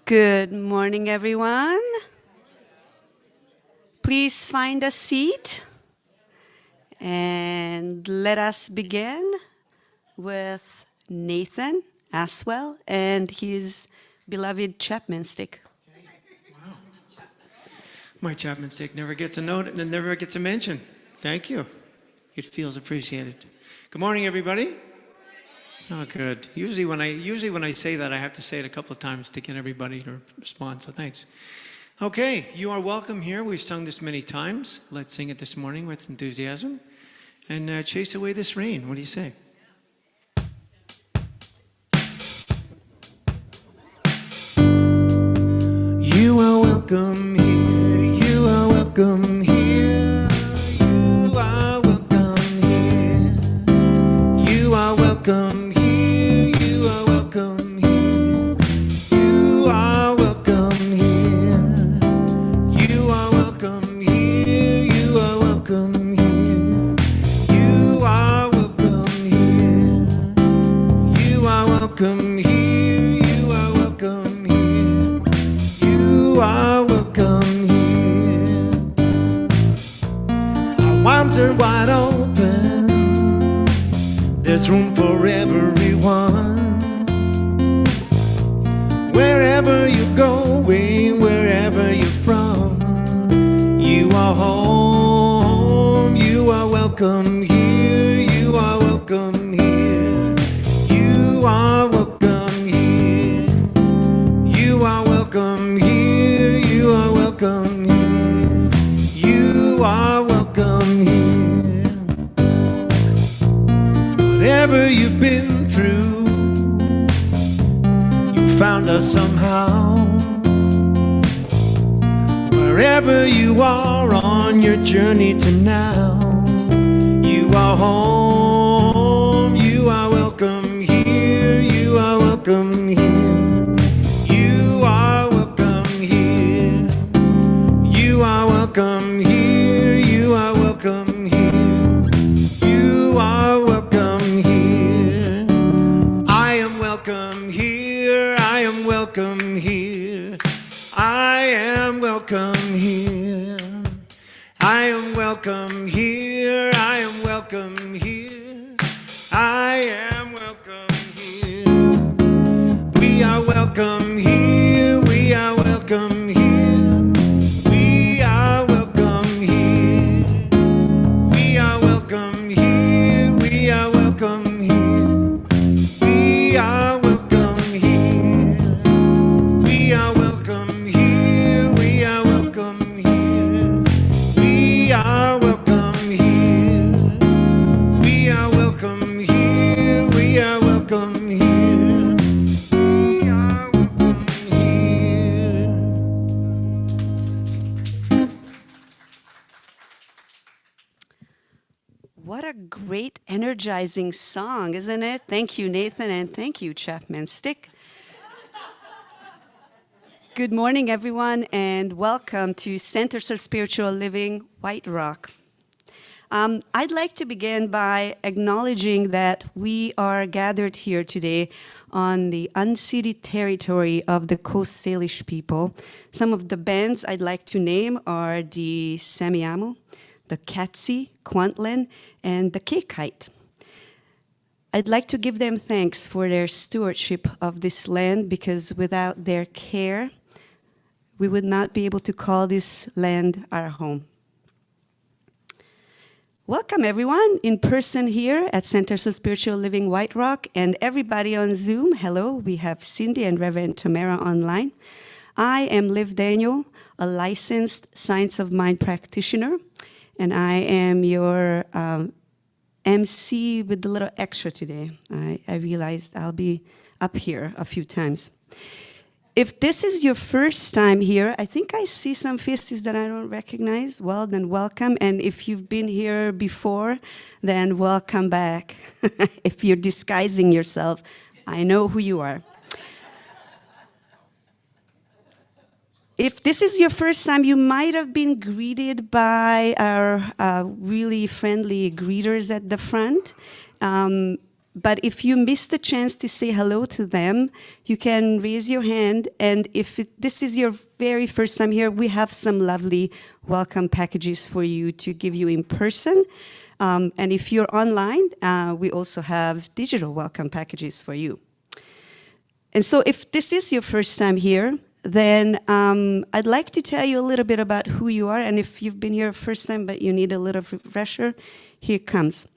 Good morning, everyone. Please find a seat and let us begin with Nathan Aswell and his beloved Chapman stick. Wow. My Chapman stick never gets a note and never gets a mention. Thank you. It feels appreciated. Good morning, everybody. Oh, good. Usually when I say that, I have to say it a couple of times to get everybody to respond, so thanks. Okay, you are welcome here. We've sung this many times. Let's sing it this morning with enthusiasm and chase away this rain. What do you say? You are welcome here. You are welcome here. You are welcome here. You are welcome. Welcome here, you are welcome here. You are welcome here. Our arms are wide open. There's room for everyone. Wherever you're going, wherever you're from, you are home. You are welcome here. You are welcome here. You are welcome here. You are welcome here. You are welcome here. You are welcome here. Whatever you've been through, you found us somehow. Wherever you are on your journey to now, you are home. You are welcome here. You are welcome here. You are welcome here. You are welcome here. You are welcome here. You are welcome here. I am welcome here. I am welcome here. I am welcome here. I am welcome here. I am welcome here. I am welcome here. We are welcome here. We are welcome here. We are welcome here. We are welcome here. We are welcome here. We are welcome here. We are welcome here. We are welcome here. We are welcome here. We are welcome here. We are welcome here. We are welcome here. What a great, energizing song, isn't it? Thank you, Nathan, and thank you, Chapman Stick. Good morning, everyone, and welcome to Centers of Spiritual Living, White Rock. I'd like to begin by acknowledging that we are gathered here today on the unceded territory of the Coast Salish people. Some of the bands I'd like to name are the Semiahmoo, the Katsi, Kwantlen, and the Kikite. I'd like to give them thanks for their stewardship of this land, because without their care, we would not be able to call this land our home. Welcome, everyone, in person here at Centers of Spiritual Living White Rock, and everybody on Zoom. Hello, we have Cindy and Reverend Tamara online. I am Liv Daniel, a licensed Science of Mind practitioner, and I am your MC with the little extra today. I realized I'll be up here a few times. If this is your first time here, I think I see some faces that I don't recognize. Well, then welcome. And if you've been here before, then welcome back. If you're disguising yourself, I know who you are. If this is your first time, you might have been greeted by our really friendly greeters at the front. But if you missed the chance to say hello to them, you can raise your hand. And if this is your very first time here, we have some lovely welcome packages for you to give you in person. And if you're online, we also have digital welcome packages for you. And so if this is your first time here, then I'd like to tell you a little bit about who you are. And if you've been here first time but you need a little refresher, here it comes.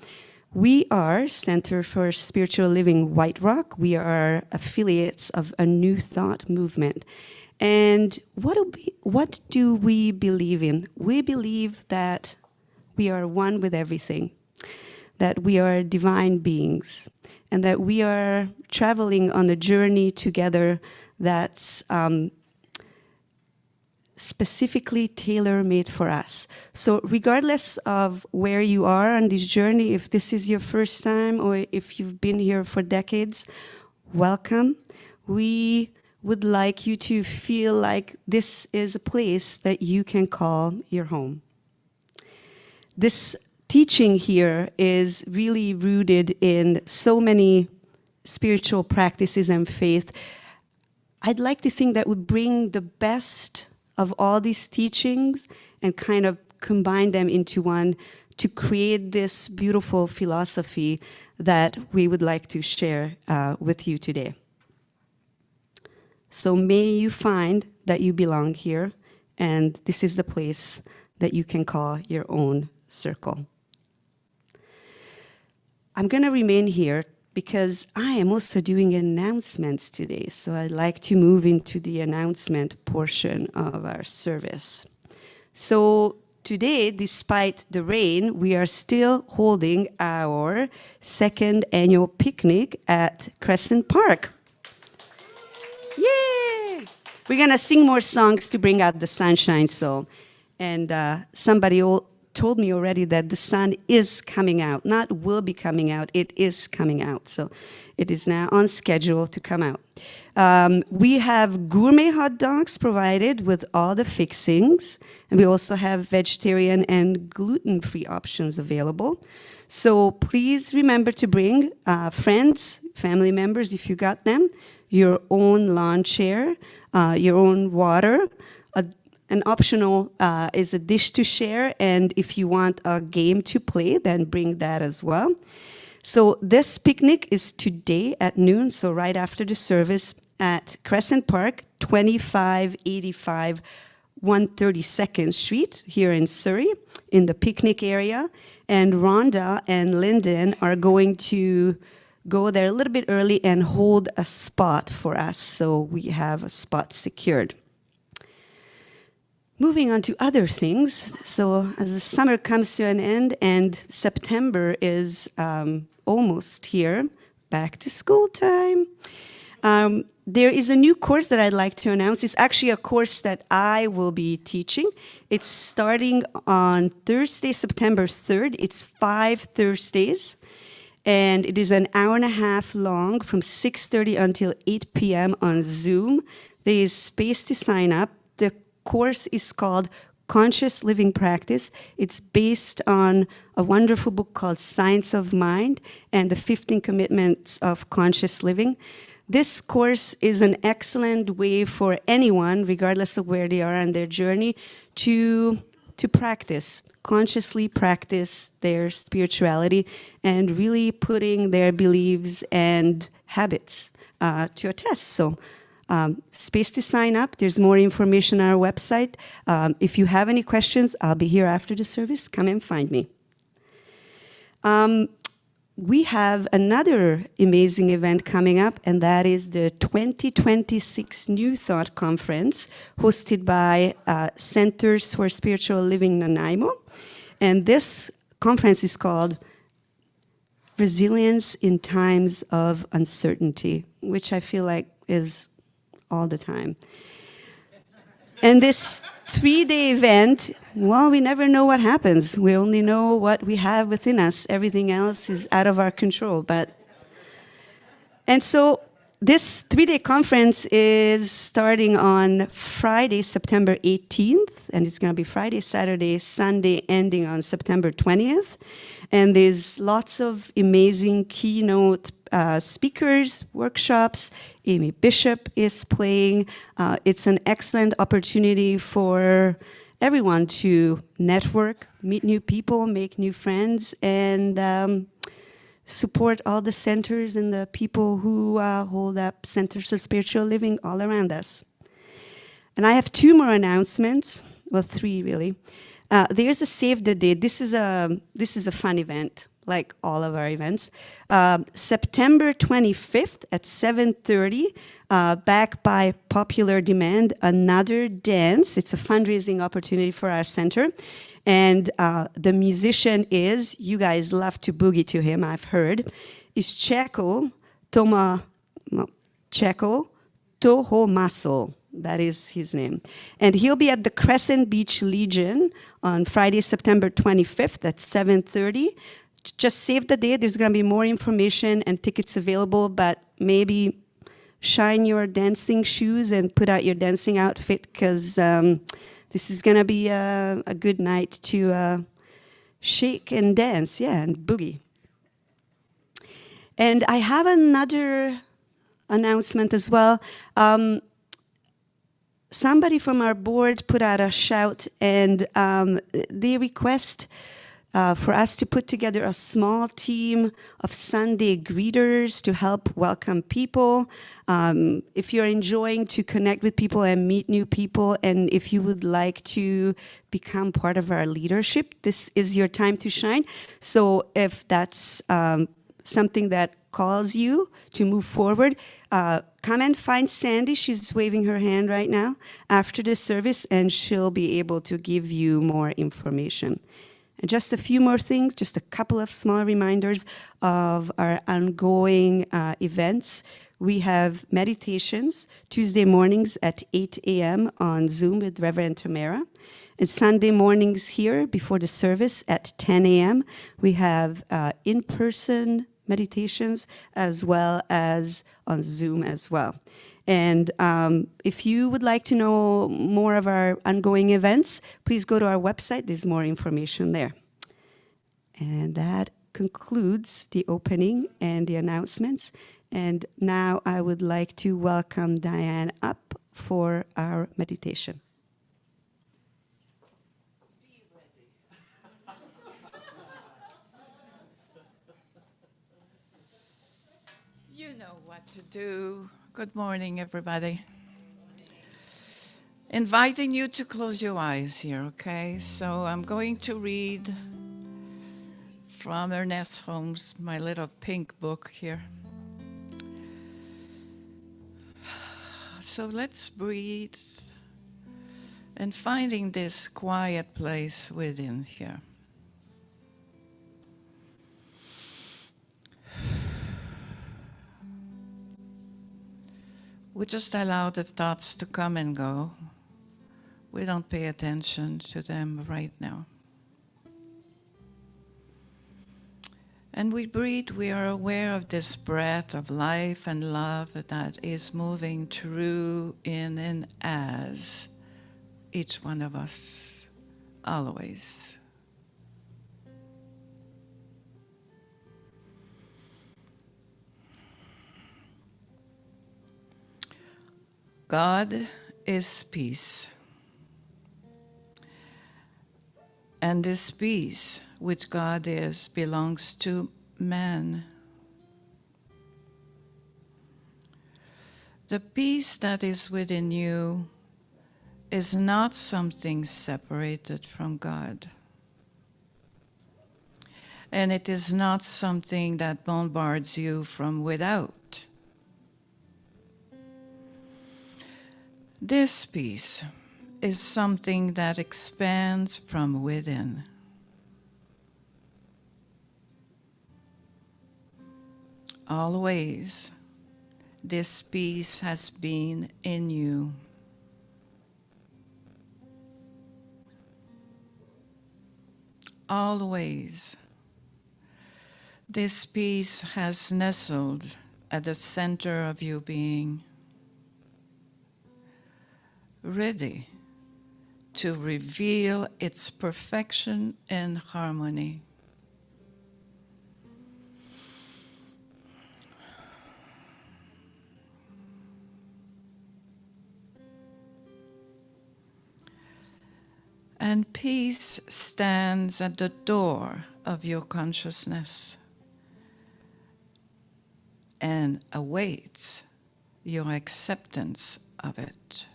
We are Center for Spiritual Living White Rock. We are affiliates of a New Thought movement. And what do we believe in? We believe that we are one with everything, that we are divine beings, and that we are traveling on a journey together that's specifically tailor-made for us. So regardless of where you are on this journey, if this is your first time or if you've been here for decades, welcome. We would like you to feel like this is a place that you can call your home. This teaching here is really rooted in so many spiritual practices and faith. I'd like to think that would bring the best of all these teachings and kind of combine them into one to create this beautiful philosophy that we would like to share with you today. So may you find that you belong here, and this is the place that you can call your own circle. I'm going to remain here because I am also doing announcements today. So I'd like to move into the announcement portion of our service. So today, despite the rain, we are still holding our second annual picnic at Crescent Park. Yay! We're going to sing more songs to bring out the sunshine. And somebody told me already that the sun is coming out, not will be coming out, it is coming out. So it is now on schedule to come out. We have gourmet hot dogs provided with all the fixings, and we also have vegetarian and gluten-free options available. So please remember to bring friends, family members, if you got them, your own lawn chair, your own water. An optional is a dish to share, and if you want a game to play, then bring that as well. So this picnic is today at noon, so right after the service at Crescent Park, 2585 132nd Street here in Surrey, in the picnic area. And Rhonda and Lyndon are going to go there a little bit early and hold a spot for us, so we have a spot secured. Moving on to other things, so as the summer comes to an end and September is almost here, back to school time, there is a new course that I'd like to announce. It's actually a course that I will be teaching. It's starting on Thursday, September 3rd. It's 5 Thursdays, and it is an hour and a half long from 6:30 until 8 p.m. on Zoom. There is space to sign up. The course is called Conscious Living Practice. It's based on a wonderful book called Science of Mind and the 15 Commitments of Conscious Living. This course is an excellent way for anyone, regardless of where they are on their journey, to practice, consciously practice their spirituality and really putting their beliefs and habits to a test. So space to sign up. There's more information on our website. If you have any questions, I'll be here after the service. Come and find me. We have another amazing event coming up, and that is the 2026 New Thought Conference, hosted by Centers for Spiritual Living Nanaimo. And this conference is called Resilience in Times of Uncertainty, which I feel like is all the time. And this 3-day event, well, we never know what happens. We only know what we have within us. Everything else is out of our control. And so This 3-day conference is starting on Friday, September 18th, and it's going to be Friday, Saturday, Sunday, ending on September 20th. And there's lots of amazing keynote speakers, workshops. Amy Bishop is playing. It's an excellent opportunity for everyone to network, meet new people, make new friends, and support all the centers and the people who hold up centers of spiritual living all around us. And I have 2 more announcements, well, 3 really. There's a Save the Date. This is a fun event, like all of our events. September 25th at 7:30, back by popular demand, another dance. It's a fundraising opportunity for our center. And the musician is, you guys love to boogie to him, I've heard, is Checo Tohomaso. That is his name. And he'll be at the Crescent Beach Legion on Friday, September 25th at 7:30. Just save the date. There's going to be more information and tickets available, but maybe shine your dancing shoes and put out your dancing outfit, because this is going to be a good night to shake and dance, and boogie. And I have another announcement as well. Somebody from our board put out a shout, and they request for us to put together a small team of Sunday greeters to help welcome people. If you're enjoying to connect with people and meet new people, and if you would like to become part of our leadership, this is your time to shine. So if that's something that calls you to move forward, come and find Sandy. She's waving her hand right now after the service, and she'll be able to give you more information. And just a few more things, just a couple of small reminders of our ongoing events. We have meditations Tuesday mornings at 8 a.m. on Zoom with Reverend Tamara. And Sunday mornings here before the service at 10 a.m. We have in-person meditations as well as on Zoom as well. And if you would like to know more of our ongoing events, please go to our website. There's more information there. And that concludes the opening and the announcements. And now I would like to welcome Diane up for our meditation. You know what to do. Good morning, everybody. Inviting you to close your eyes here, okay? So I'm going to read from Ernest Holmes, my little pink book here. So let's breathe and finding this quiet place within here. We just allow the thoughts to come and go. We don't pay attention to them right now. And we breathe, we are aware of this breath of life and love that is moving through, in, and as each one of us, always. God is peace. And this peace, which God is, belongs to man. The peace that is within you is not something separated from God. And it is not something that bombards you from without. This peace is something that expands from within. Always, this peace has been in you. Always, this peace has nestled at the center of your being, ready to reveal its perfection and harmony. And peace stands at the door of your consciousness and awaits your acceptance of it.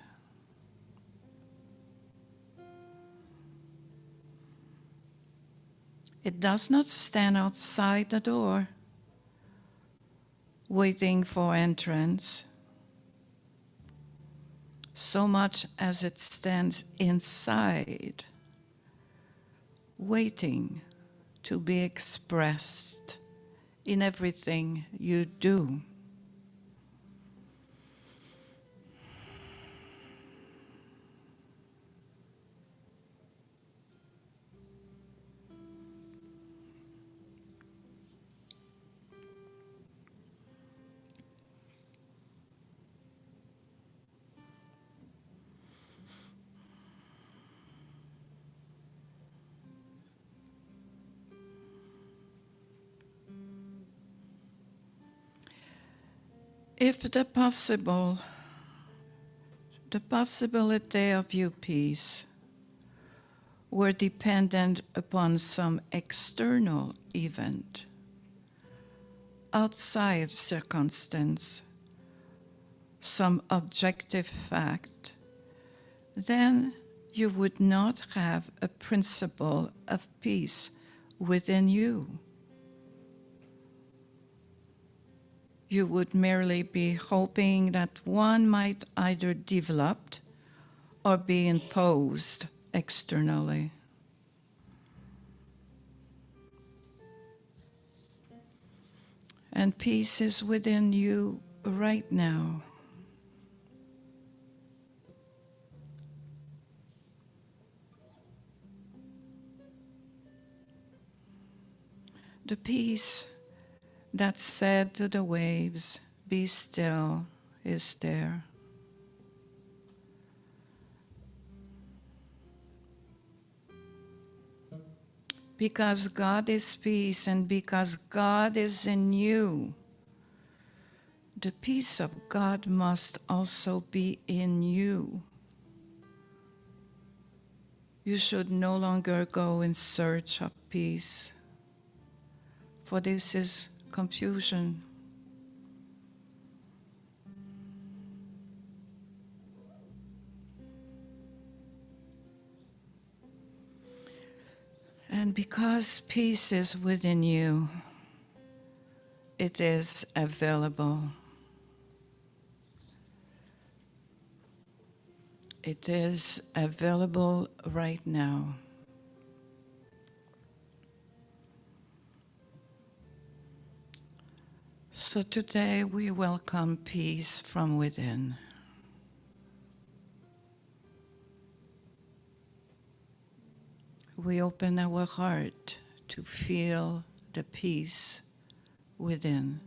It does not stand outside the door, waiting for entrance, so much as it stands inside, waiting to be expressed in everything you do. If the possibility of your peace were dependent upon some external event, outside circumstance, some objective fact, then you would not have a principle of peace within you. You would merely be hoping that one might either develop or be imposed externally. And peace is within you right now. The peace that said to the waves, "Be still," is there. Because God is peace and because God is in you, the peace of God must also be in you. You should no longer go in search of peace, for this is confusion. And because peace is within you, it is available. It is available right now. So today we welcome peace from within. We open our heart to feel the peace within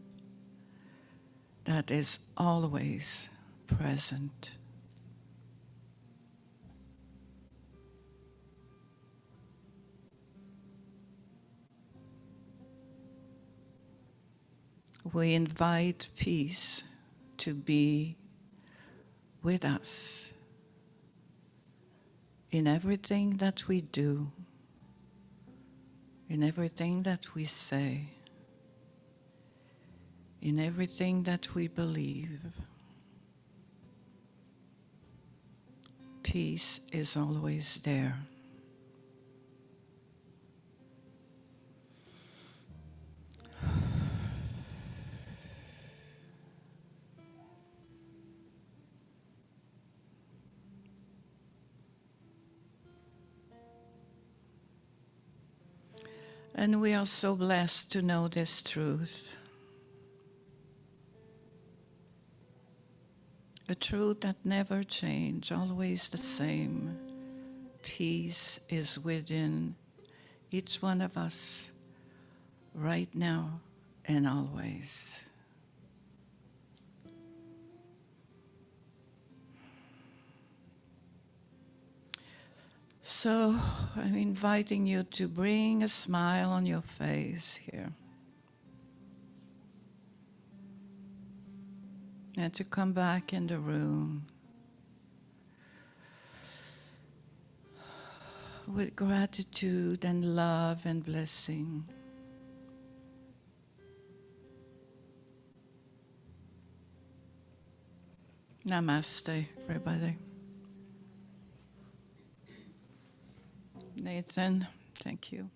that is always present. We invite peace to be with us in everything that we do, in everything that we say, in everything that we believe. Peace is always there. And we are so blessed to know this truth. A truth that never changes, always the same. Peace is within each one of us, right now and always. So I'm inviting you to bring a smile on your face here. And to come back in the room with gratitude and love and blessing. Namaste, everybody. Nathan, thank you.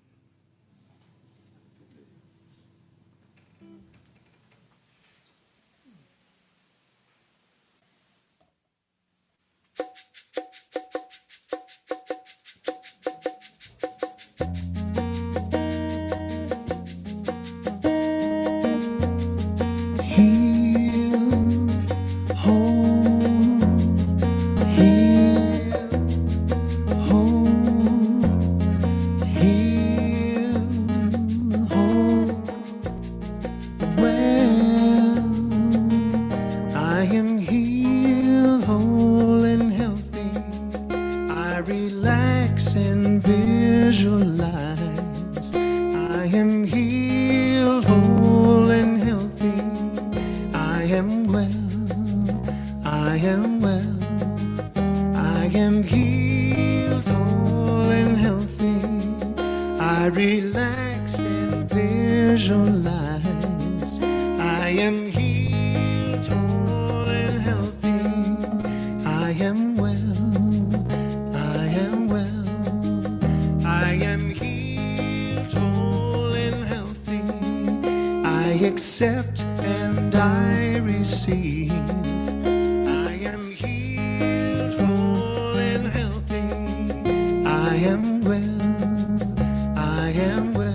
Accept and I receive. I am healed, whole and healthy. I am well, I am well.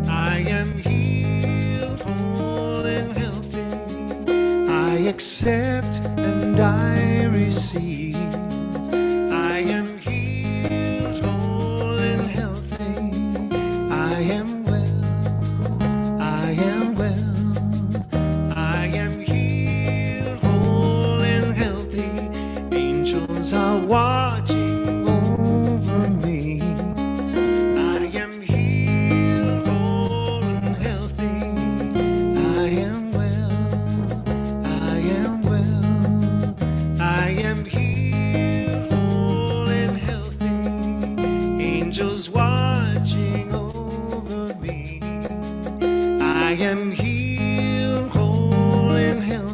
I am healed, whole and healthy. I accept and I receive. I am healed, whole and healthy. I am are watching over me. I am healed, whole and healthy. I am well, I am well. I am healed, whole and healthy. Angels watching over me. I am healed, whole and healthy.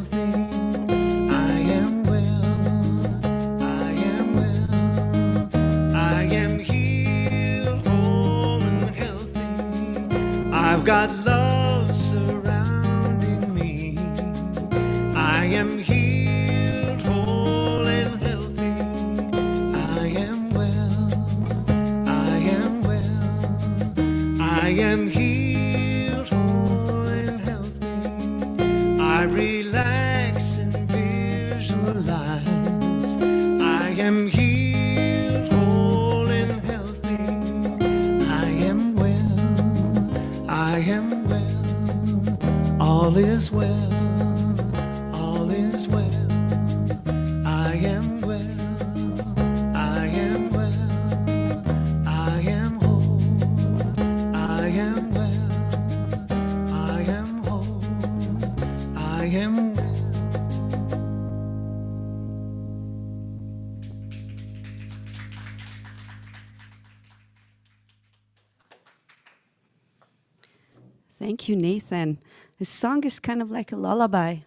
Got love surrounding me. I am healed, whole and healthy. I am well, I am well. I am healed, whole and healthy. I relax and visualize. I am healed, whole and healthy. I am well, I am well, all is well, all is well. I am well, I am well, I am whole, I am well, I am whole, I am well. Thank you, Nathan. This song is kind of like a lullaby,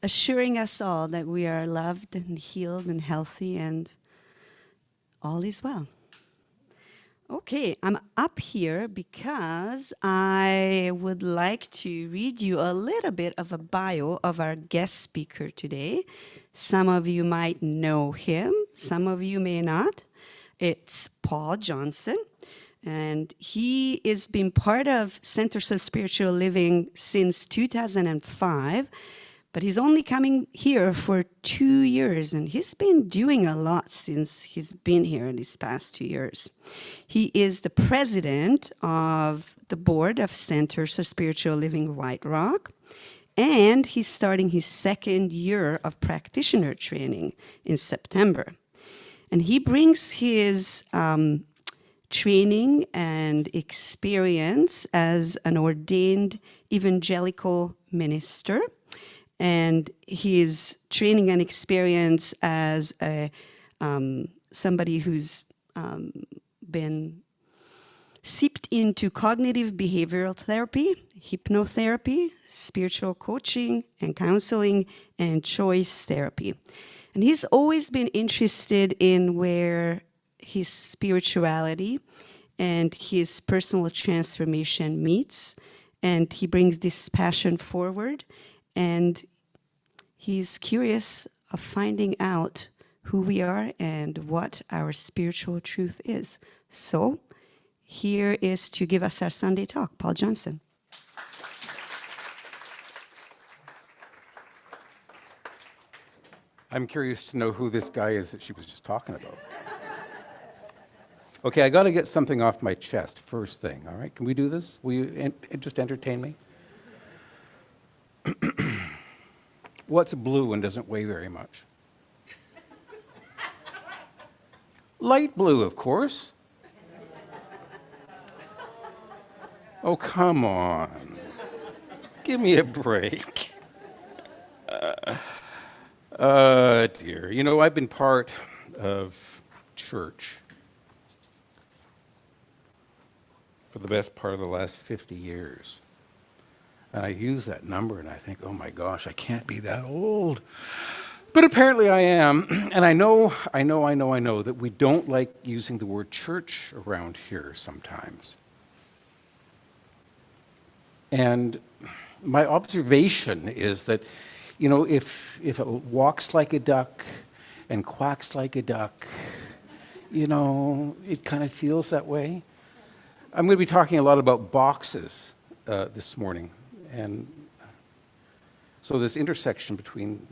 assuring us all that we are loved and healed and healthy and all is well. Okay, I'm up here because I would like to read you a little bit of a bio of our guest speaker today. Some of you might know him, some of you may not. It's Paul Johnson. And he has been part of Centers of Spiritual Living since 2005, but he's only coming here for 2 years, and he's been doing a lot since he's been here these past 2 years. He is the president of the board of Centers of Spiritual Living White Rock, and he's starting his 2nd year of practitioner training in September. And he brings his training and experience as an ordained evangelical minister, and his training and experience as a somebody who's been seeped into cognitive behavioral therapy, hypnotherapy, spiritual coaching and counseling, and choice therapy. And he's always been interested in where his spirituality and his personal transformation meets, and he brings this passion forward, and he's curious of finding out who we are and what our spiritual truth is. So here is to give us our Sunday talk, Paul Johnson. I'm curious to know who this guy is that she was just talking about. Okay, I got to get something off my chest first thing, all right? Can we do this? Will you just entertain me? What's blue and doesn't weigh very much? Light blue, of course. Oh, come on. Give me a break. Dear. You know, I've been part of church for the best part of the last 50 years. And I use that number and I think, oh my gosh, I can't be that old. But apparently I am. And I know that we don't like using the word church around here sometimes. And my observation is that, you know, if it walks like a duck and quacks like a duck, you know, it kind of feels that way. I'm going to be talking a lot about boxes this morning. And so this intersection between,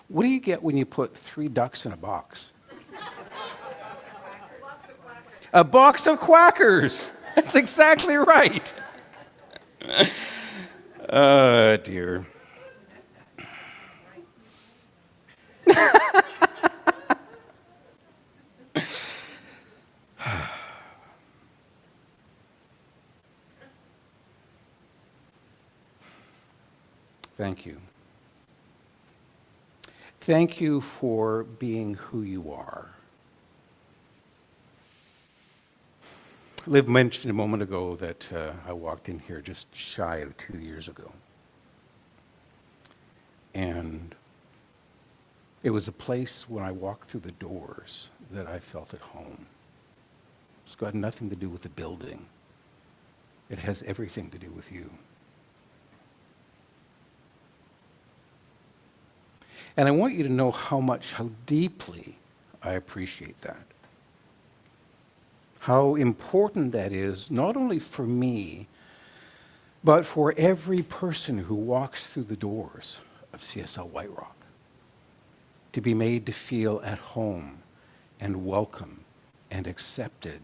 what do you get when you put 3 ducks in a box? A box of quackers. That's exactly right. Oh, dear. Thank you. Thank you for being who you are. Liv mentioned a moment ago that I walked in here just shy of 2 years ago. And it was a place when I walked through the doors that I felt at home. It's got nothing to do with the building. It has everything to do with you. And I want you to know how deeply I appreciate that. How important that is, not only for me, but for every person who walks through the doors of CSL White Rock. To be made to feel at home and welcome and accepted,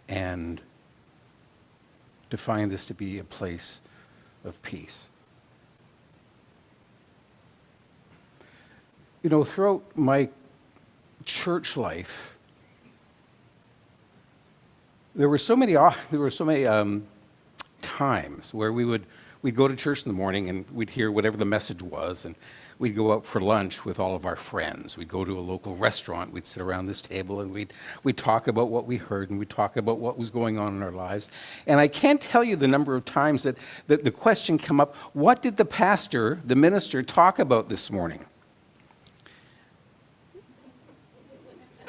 and to find this to be a place of peace. You know, throughout my church life, there were so many times where we'd go to church in the morning and we'd hear whatever the message was, and we'd go out for lunch with all of our friends. We'd go to a local restaurant. We'd sit around this table and we'd talk about what we heard, and we'd talk about what was going on in our lives. And I can't tell you the number of times that the question came up, what did the pastor, the minister, talk about this morning?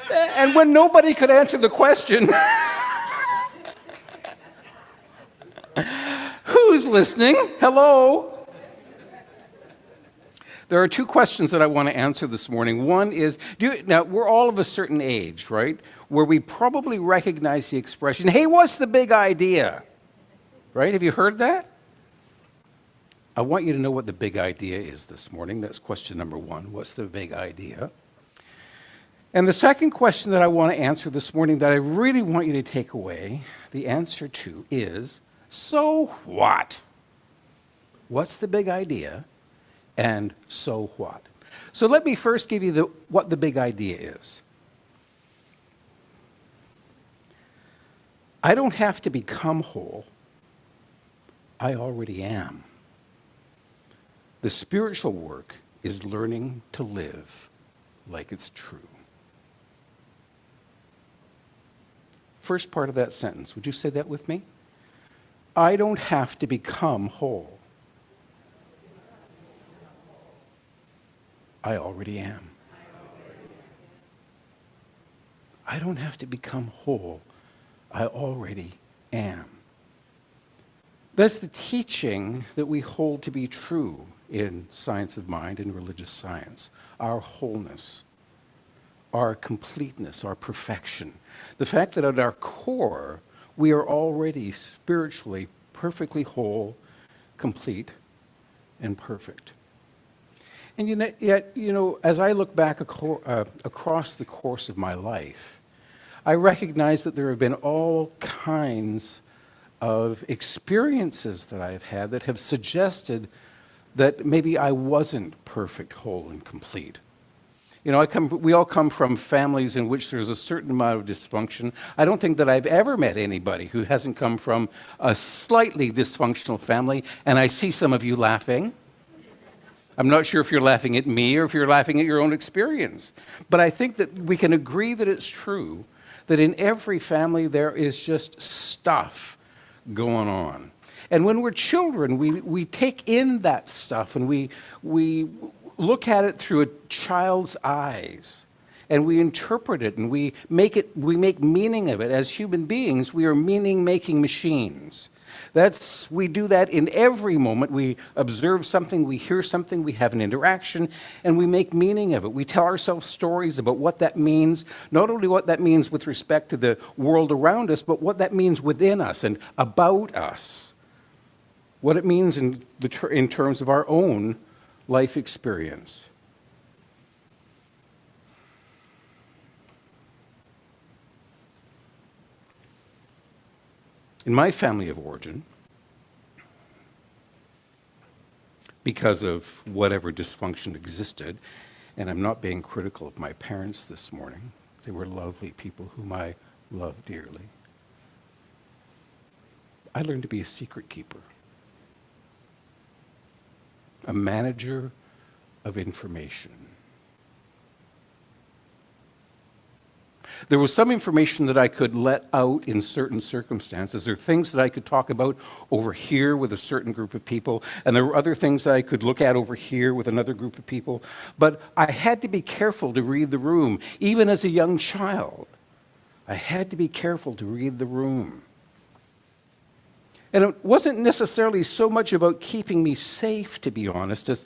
And when nobody could answer the question, who's listening? Hello? There are 2 questions that I want to answer this morning. One is, now we're all of a certain age, right, where we probably recognize the expression, hey, what's the big idea? Right? Have you heard that? I want you to know what the big idea is this morning. That's question number 1. What's the big idea? And the second question that I want to answer this morning that I really want you to take away, the answer to is, so what? What's the big idea? And so what? So let me first give you what the big idea is. I don't have to become whole. I already am. The spiritual work is learning to live like it's true. First part of that sentence, would you say that with me? I don't have to become whole. I already am. I don't have to become whole. I already am. That's the teaching that we hold to be true in science of mind and religious science. Our wholeness, our completeness, our perfection. The fact that at our core, we are already spiritually perfectly whole, complete, and perfect. And yet, as I look back across the course of my life, I recognize that there have been all kinds of experiences that I've had that have suggested that maybe I wasn't perfect, whole, and complete. We all come from families in which there's a certain amount of dysfunction. I don't think that I've ever met anybody who hasn't come from a slightly dysfunctional family, and I see some of you laughing. I'm not sure if you're laughing at me or if you're laughing at your own experience. But I think that we can agree that it's true that in every family there is just stuff going on. And when we're children, we take in that stuff and we look at it through a child's eyes. And we interpret it and we make meaning of it. As human beings, we are meaning-making machines. We do that in every moment. We observe something, we hear something, we have an interaction, and we make meaning of it. We tell ourselves stories about what that means, not only what that means with respect to the world around us, but what that means within us and about us. What it means in terms of our own life experience. In my family of origin, because of whatever dysfunction existed, and I'm not being critical of my parents this morning, they were lovely people whom I love dearly, I learned to be a secret keeper, a manager of information. There was some information that I could let out in certain circumstances. There are things that I could talk about over here with a certain group of people, and there were other things that I could look at over here with another group of people. But I had to be careful to read the room. Even as a young child, I had to be careful to read the room. And it wasn't necessarily so much about keeping me safe, to be honest, as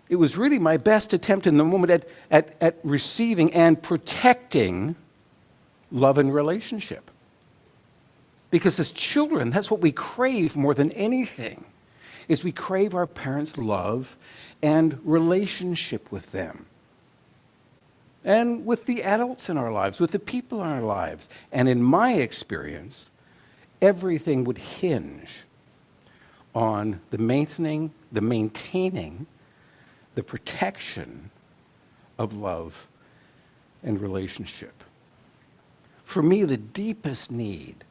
it was really my best attempt in the moment at receiving and protecting love and relationship. Because as children, that's what we crave more than anything, is we crave our parents' love and relationship with them. And with the adults in our lives, with the people in our lives. And in my experience, everything would hinge on the maintaining, the protection of love and relationship. For me, the deepest need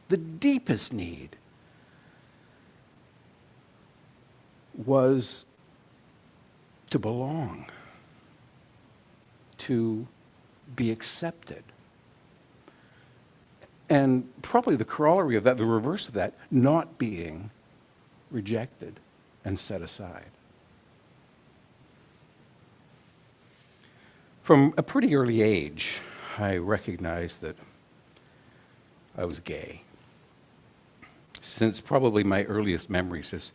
was to belong, to be accepted. And probably the corollary of that, the reverse of that, not being rejected and set aside. From a pretty early age, I recognized that I was gay. Since probably my earliest memories is,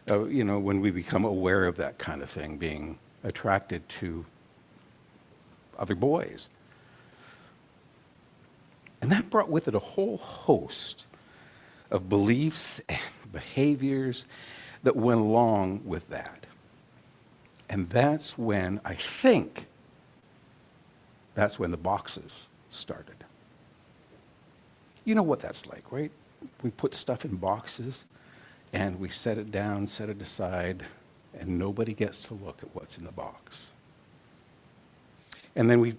when we become aware of that kind of thing, being attracted to other boys. And that brought with it a whole host of beliefs and behaviors that went along with that. And that's when the boxes started. You know what that's like, right? We put stuff in boxes and we set it down, set it aside, and nobody gets to look at what's in the box. And then we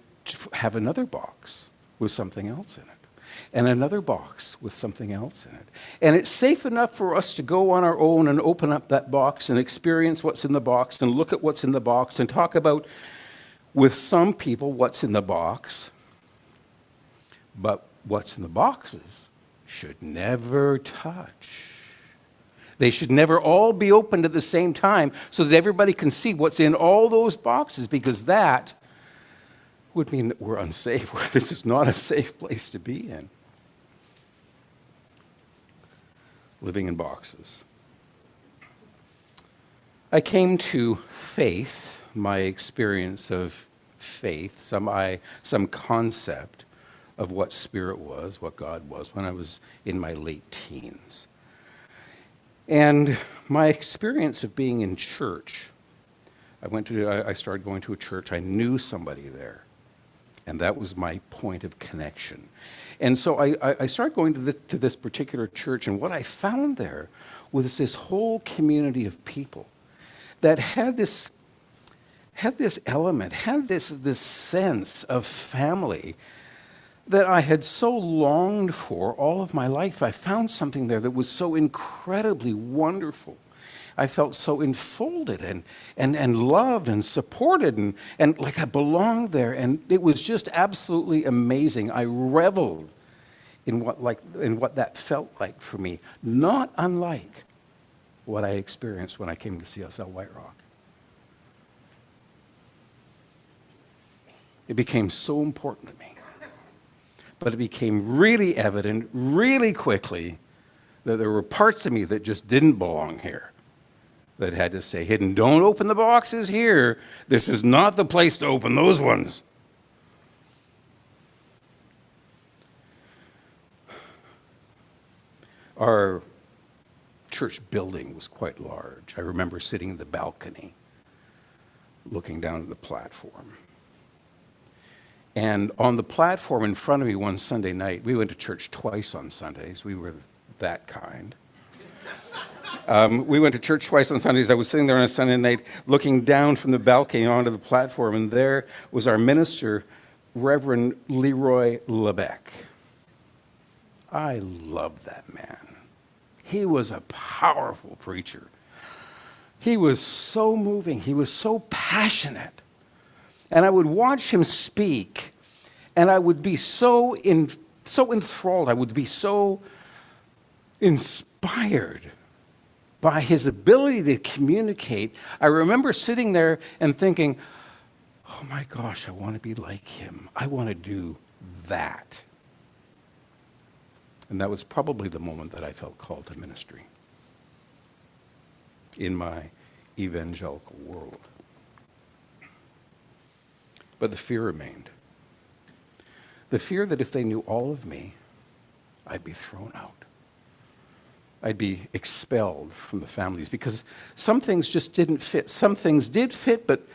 have another box with something else in it. and another box with something else in it. And it's safe enough for us to go on our own and open up that box and experience what's in the box and look at what's in the box and talk about, with some people, what's in the box. But what's in the boxes should never touch. They should never all be opened at the same time so that everybody can see what's in all those boxes, because that would mean that we're unsafe. This is not a safe place to be in. Living in boxes. I came to faith, my experience of faith, some concept of what spirit was, what God was, when I was in my late teens. And my experience of being in church, I started going to a church. I knew somebody there, and that was my point of connection. And so I started going to this particular church, and what I found there was this whole community of people that had this element, had this sense of family that I had so longed for all of my life. I found something there that was so incredibly wonderful. I felt so enfolded and loved and supported and like I belonged there. And it was just absolutely amazing. I reveled in what that felt like for me, not unlike what I experienced when I came to CSL White Rock. It became so important to me. But it became really evident really quickly that there were parts of me that just didn't belong here, that had to stay hidden. Don't open the boxes here. This is not the place to open those ones. Our church building was quite large. I remember sitting in the balcony, looking down at the platform. And on the platform in front of me one Sunday night, we went to church twice on Sundays. We were that kind. We went to church twice on Sundays. I was sitting there on a Sunday night looking down from the balcony onto the platform, and there was our minister, Reverend Leroy Lebec. I loved that man. He was a powerful preacher. He was so moving. He was so passionate. And I would watch him speak, and I would be so enthralled. I would be so inspired by his ability to communicate. I remember sitting there and thinking, oh my gosh, I want to be like him. I want to do that. And that was probably the moment that I felt called to ministry in my evangelical world. But the fear remained. The fear that if they knew all of me, I'd be thrown out. I'd be expelled from the families because some things just didn't fit. Some things did fit, but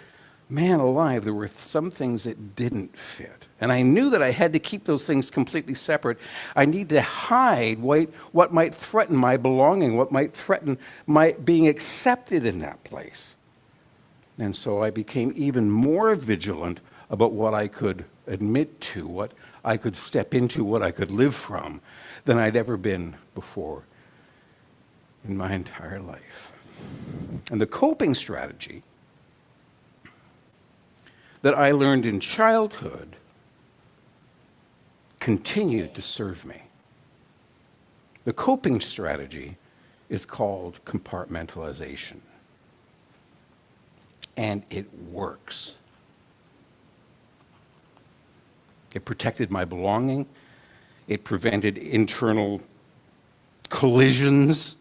man alive, there were some things that didn't fit. And I knew that I had to keep those things completely separate. I need to hide what might threaten my belonging, what might threaten my being accepted in that place. And so I became even more vigilant about what I could admit to, what I could step into, what I could live from, than I'd ever been before in my entire life. And the coping strategy that I learned in childhood continued to serve me. The coping strategy is called compartmentalization. And it works. It protected my belonging. It prevented internal collisions.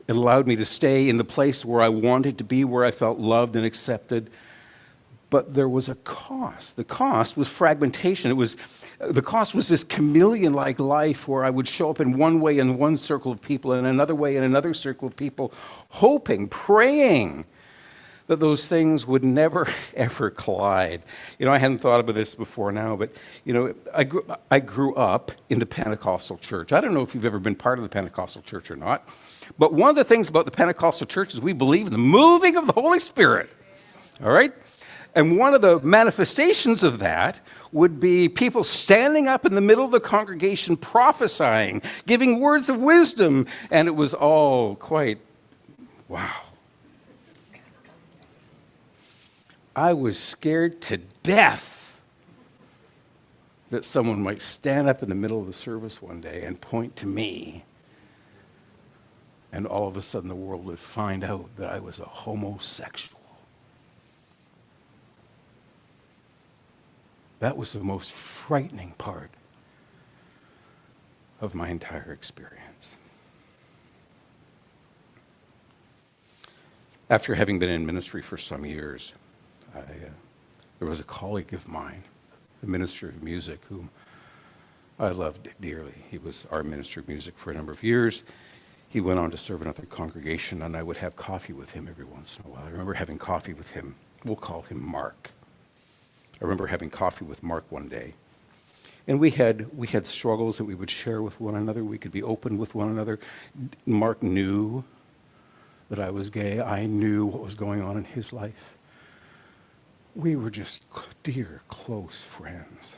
It allowed me to stay in the place where I wanted to be, where I felt loved and accepted. But there was a cost. The cost was fragmentation. The cost was this chameleon-like life where I would show up in one way in one circle of people and another way in another circle of people, hoping, praying that those things would never, ever collide. You know, I hadn't thought about this before now, but, you know, I grew up in the Pentecostal church. I don't know if you've ever been part of the Pentecostal church or not, but one of the things about the Pentecostal church is we believe in the moving of the Holy Spirit, all right? And one of the manifestations of that would be people standing up in the middle of the congregation prophesying, giving words of wisdom, and it was all quite, wow. I was scared to death that someone might stand up in the middle of the service one day and point to me, and all of a sudden the world would find out that I was a homosexual. That was the most frightening part of my entire experience. After having been in ministry for some years, there was a colleague of mine, a minister of music, whom I loved dearly. He was our minister of music for a number of years. He went on to serve another congregation, and I would have coffee with him every once in a while. I remember having coffee with him. We'll call him Mark. I remember having coffee with Mark one day, and we had struggles that we would share with one another. We could be open with one another. Mark knew that I was gay. I knew what was going on in his life. We were just dear, close friends.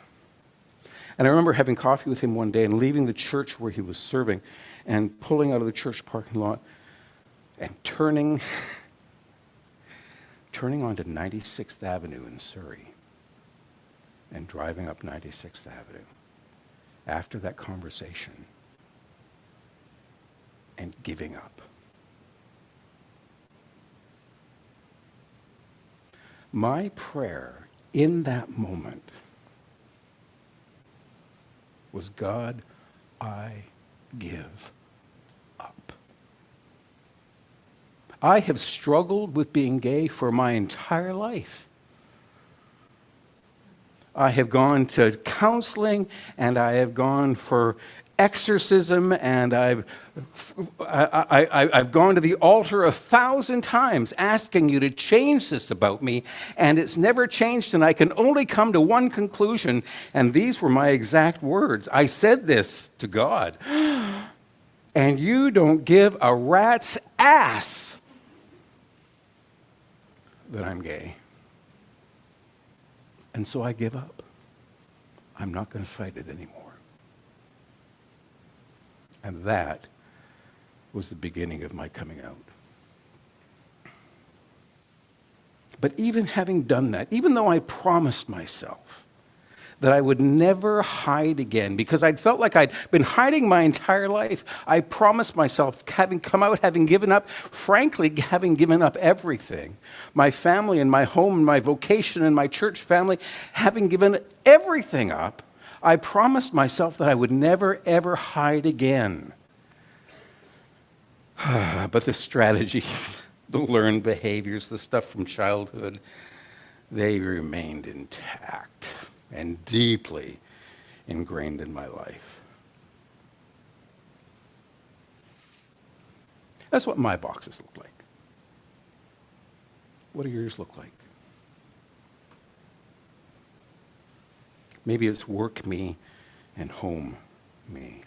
And I remember having coffee with him one day and leaving the church where he was serving and pulling out of the church parking lot and turning onto 96th Avenue in Surrey and driving up 96th Avenue after that conversation and giving up. My prayer in that moment was, God, I give up. I have struggled with being gay for my entire life. I have gone to counseling, and I have gone for exorcism, and I've gone to the altar 1,000 times asking you to change this about me, and it's never changed, and I can only come to one conclusion, and these were my exact words. I said this to God, and you don't give a rat's ass that I'm gay. And so I give up. I'm not going to fight it anymore. And that was the beginning of my coming out. But even having done that, even though I promised myself that I would never hide again, because I'd felt like I'd been hiding my entire life, I promised myself, having come out, having given up, frankly, having given up everything, my family and my home and my vocation and my church family, having given everything up, I promised myself that I would never, ever hide again. But the strategies, the learned behaviors, the stuff from childhood, they remained intact and deeply ingrained in my life. That's what my boxes look like. What do yours look like? Maybe it's work me and home me.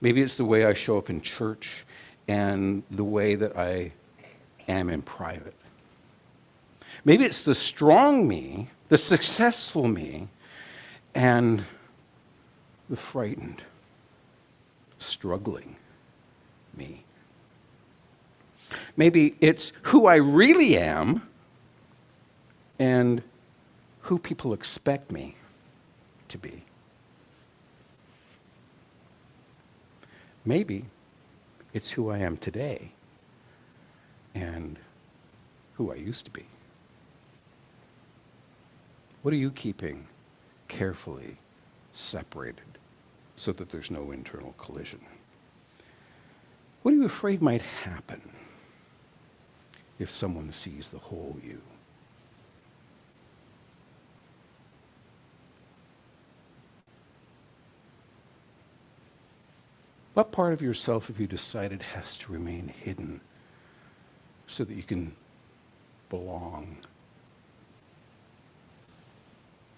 Maybe it's the way I show up in church and the way that I am in private. Maybe it's the strong me, the successful me, and the frightened, struggling me. Maybe it's who I really am and who people expect me to be. Maybe it's who I am today and who I used to be. What are you keeping carefully separated so that there's no internal collision? What are you afraid might happen if someone sees the whole you? What part of yourself have you decided has to remain hidden so that you can belong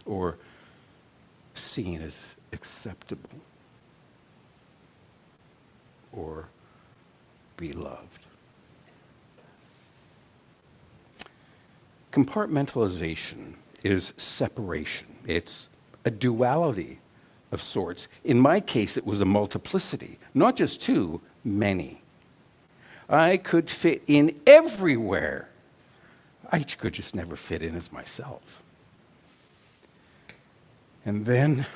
or seen as acceptable or be loved? Compartmentalization is separation. It's a duality of sorts. In my case, it was a multiplicity, not just two, many. I could fit in everywhere. I could just never fit in as myself. And then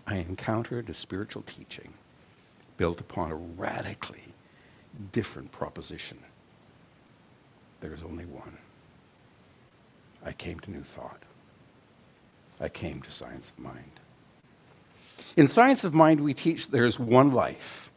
I encountered a spiritual teaching built upon a radically different proposition. There's only one. I came to New Thought. I came to Science of Mind. In Science of Mind, we teach there's one life,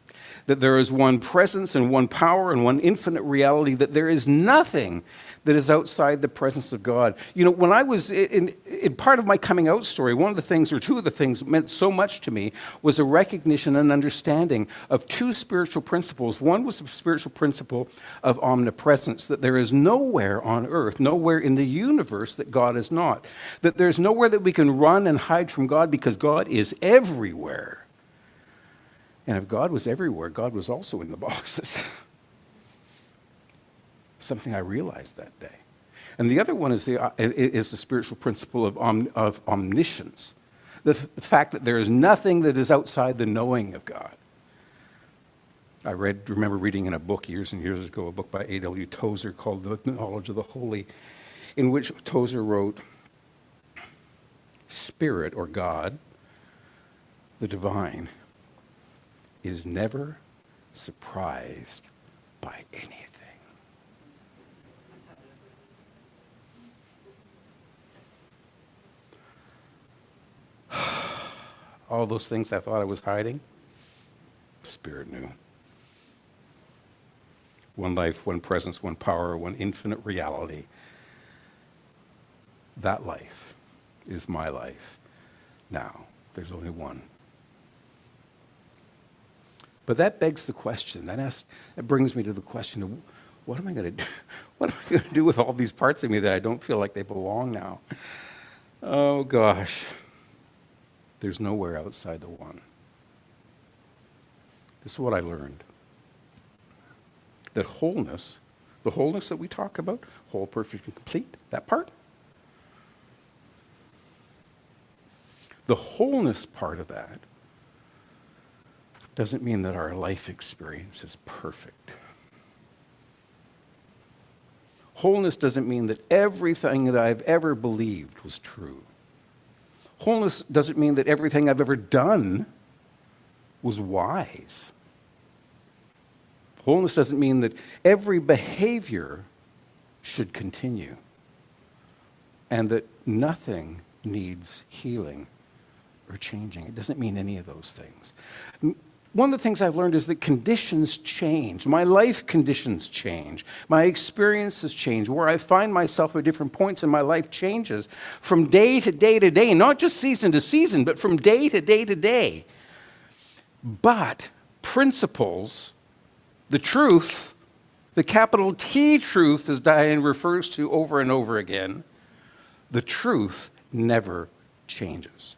that there is one presence and one power and one infinite reality, that there is nothing that is outside the presence of God. You know, when I was in part of my coming out story, one of the things, or two of the things that meant so much to me was a recognition and understanding of two spiritual principles. One was the spiritual principle of omnipresence, that there is nowhere on earth, nowhere in the universe that God is not. That there's nowhere that we can run and hide from God because God is everywhere. And if God was everywhere, God was also in the boxes. Something I realized that day. And the other one is the spiritual principle of omniscience, the fact that there is nothing that is outside the knowing of God. I remember reading in a book years and years ago, a book by A.W. Tozer called The Knowledge of the Holy, in which Tozer wrote, Spirit, or God, the divine, is never surprised by anything. All those things I thought I was hiding, Spirit knew. One life, one presence, one power, one infinite reality. That life is my life. Now, there's only one. But that begs the question, that brings me to the question of, what am I going to do? What am I going to do with all these parts of me that I don't feel like they belong now? Oh, gosh. There's nowhere outside the one. This is what I learned. That wholeness, the wholeness that we talk about, whole, perfect, and complete, that part, the wholeness part of that doesn't mean that our life experience is perfect. Wholeness doesn't mean that everything that I've ever believed was true. Wholeness doesn't mean that everything I've ever done was wise. Wholeness doesn't mean that every behavior should continue and that nothing needs healing or changing. It doesn't mean any of those things. One of the things I've learned is that conditions change. My life conditions change. My experiences change. Where I find myself at different points in my life changes from day to day to day, not just season to season, but from day to day to day. But principles, the truth, the capital T truth, as Diane refers to over and over again, the truth never changes.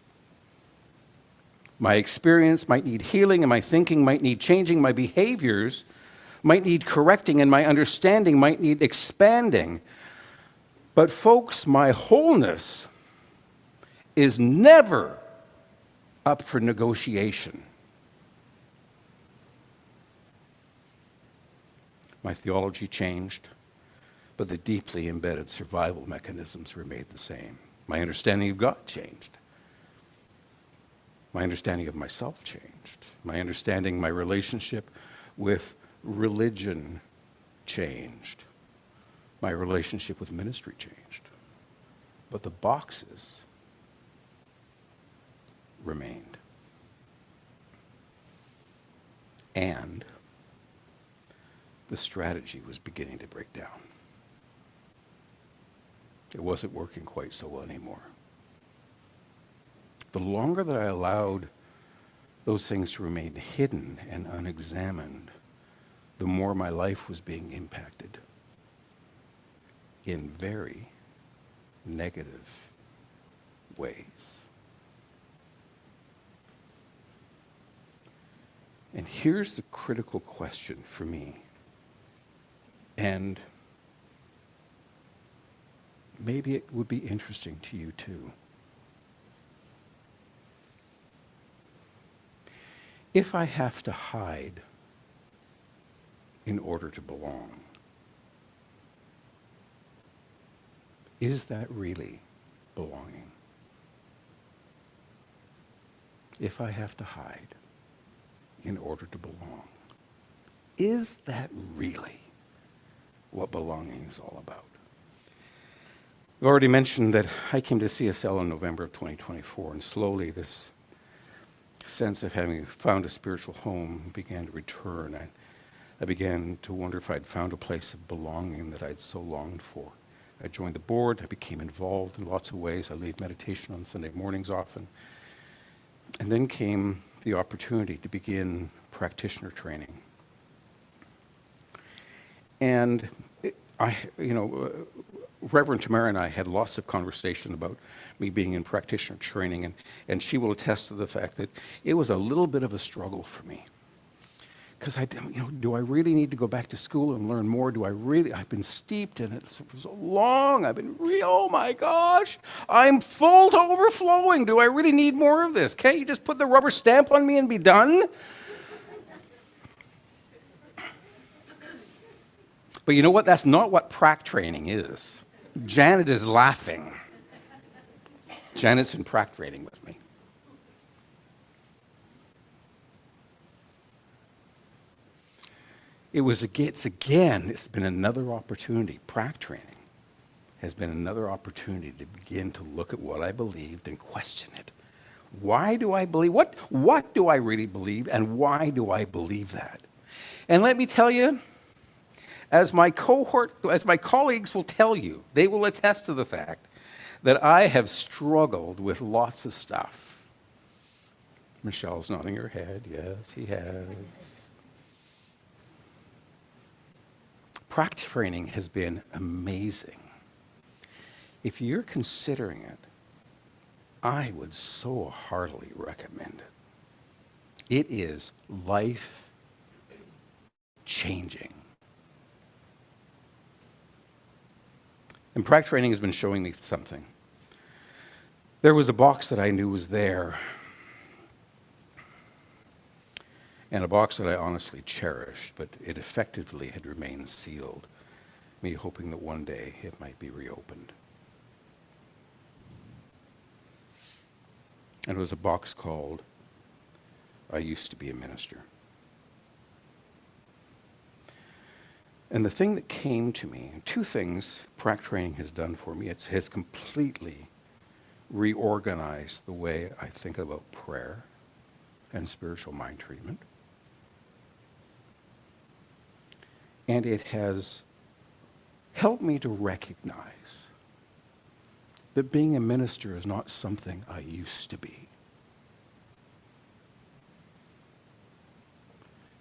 My experience might need healing, and my thinking might need changing, my behaviors might need correcting, and my understanding might need expanding. But folks, my wholeness is never up for negotiation. My theology changed, but the deeply embedded survival mechanisms remained the same. My understanding of God changed. My understanding of myself changed. My understanding, my relationship with religion changed. My relationship with ministry changed. But the boxes remained. And the strategy was beginning to break down. It wasn't working quite so well anymore. The longer that I allowed those things to remain hidden and unexamined, the more my life was being impacted in very negative ways. And here's the critical question for me, and maybe it would be interesting to you too. If I have to hide in order to belong, is that really belonging? If I have to hide in order to belong, is that really what belonging is all about? I've already mentioned that I came to CSL in November of 2024, and slowly this sense of having found a spiritual home began to return. I began to wonder if I'd found a place of belonging that I'd so longed for. I joined the board. I became involved in lots of ways. I lead meditation on Sunday mornings often. And then came the opportunity to begin practitioner training. And Reverend Tamara and I had lots of conversation about me being in practitioner training, and she will attest to the fact that it was a little bit of a struggle for me. Because do I really need to go back to school and learn more? I've been steeped in it for so long. Oh my gosh, I'm full to overflowing. Do I really need more of this? Can't you just put the rubber stamp on me and be done? But you know what? That's not what prac training is. Janet is laughing. Janet's in prac training with me. It's been another opportunity. Prac training has been another opportunity to begin to look at what I believed and question it. Why do I believe? What do I really believe, and why do I believe that? And let me tell you, as my colleagues will tell you, they will attest to the fact that I have struggled with lots of stuff. Michelle's nodding her head. Yes, he has. Prac training has been amazing. If you're considering it, I would so heartily recommend it. It is life-changing. And prac training has been showing me something. There was a box that I knew was there, and a box that I honestly cherished, but it effectively had remained sealed, me hoping that one day it might be reopened. And it was a box called, I Used to Be a Minister. And the thing that came to me, and two things prac training has done for me, it has completely reorganized the way I think about prayer and spiritual mind treatment. And it has helped me to recognize that being a minister is not something I used to be.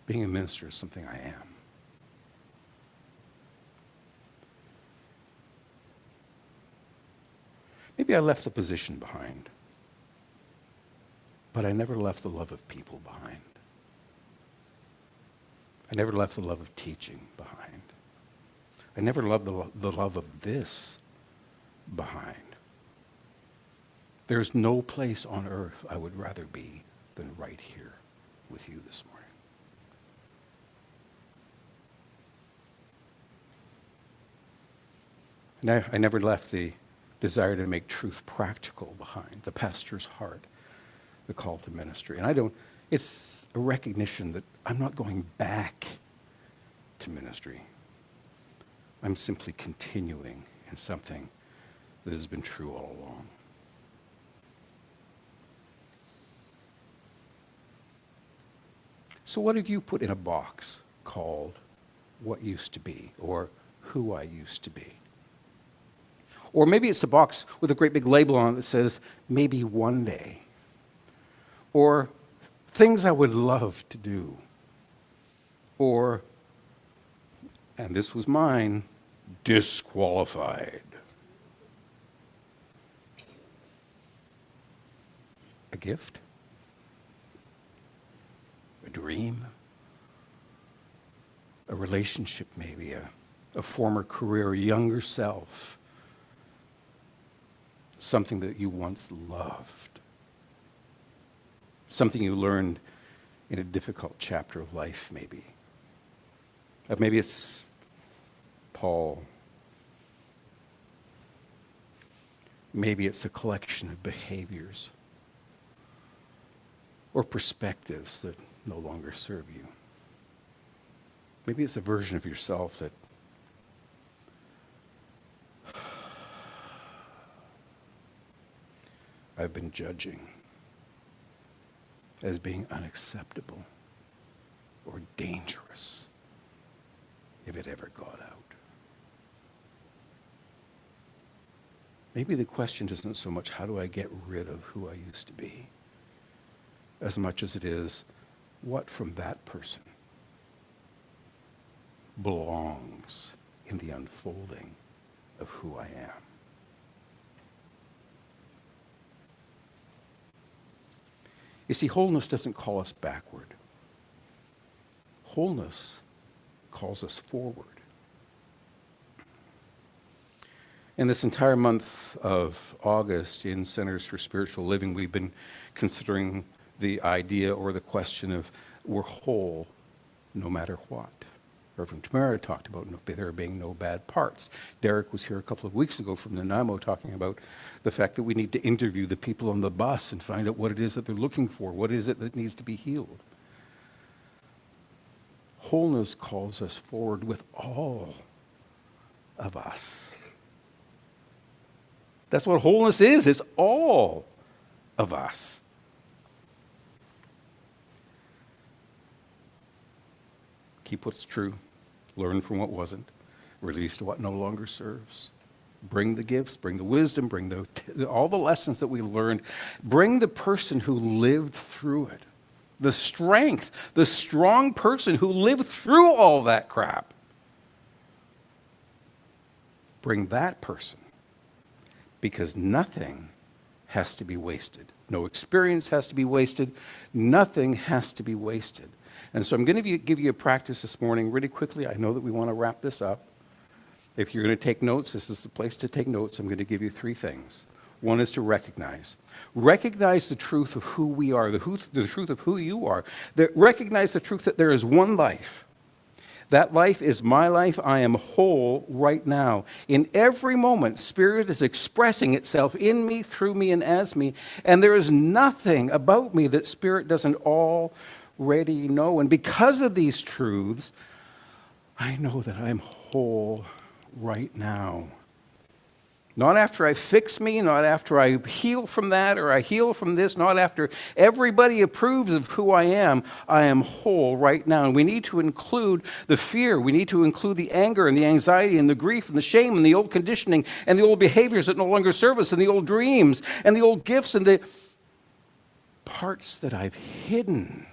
Being a minister is something I am. Maybe I left the position behind, but I never left the love of people behind. I never left the love of teaching behind. I never loved the love of this behind. There's no place on earth I would rather be than right here with you this morning. I never left the desire to make truth practical behind, the pastor's heart, the call to ministry. And it's a recognition that I'm not going back to ministry. I'm simply continuing in something that has been true all along. So what have you put in a box called what used to be, or who I used to be? Or maybe it's a box with a great big label on it that says, maybe one day. Or things I would love to do. Or, and this was mine, disqualified. A gift? A dream? A relationship maybe, a former career, a younger self. something that you once loved, something you learned in a difficult chapter of life, maybe. Maybe it's Paul. Maybe it's a collection of behaviors or perspectives that no longer serve you. Maybe it's a version of yourself that I've been judging as being unacceptable or dangerous if it ever got out. Maybe the question isn't so much how do I get rid of who I used to be, as much as it is what from that person belongs in the unfolding of who I am. You see, wholeness doesn't call us backward. Wholeness calls us forward. In this entire month of August in Centers for Spiritual Living, we've been considering the idea or the question of we're whole no matter what. Reverend Tamara talked about there being no bad parts. Derek was here a couple of weeks ago from Nanaimo talking about the fact that we need to interview the people on the bus and find out what it is that they're looking for. What is it that needs to be healed? Wholeness calls us forward with all of us. That's what wholeness is. It's all of us. Keep what's true. Learn from what wasn't. Release to what no longer serves. Bring the gifts, bring the wisdom, bring all the lessons that we learned. Bring the person who lived through it. The strength, the strong person who lived through all that crap. Bring that person. Because nothing has to be wasted. No experience has to be wasted. Nothing has to be wasted. And so I'm going to give you a practice this morning really quickly. I know that we want to wrap this up. If you're going to take notes, this is the place to take notes. I'm going to give you three things. One is to recognize. Recognize the truth of who we are, the truth of who you are. Recognize the truth that there is one life. That life is my life. I am whole right now. In every moment, Spirit is expressing itself in me, through me, and as me. And there is nothing about me that Spirit doesn't already know. And because of these truths, I know that I'm whole right now. Not after I fix me, not after I heal from that or I heal from this, not after everybody approves of who I am whole right now. And we need to include the fear, we need to include the anger and the anxiety and the grief and the shame and the old conditioning and the old behaviors that no longer serve us and the old dreams and the old gifts and the parts that I've hidden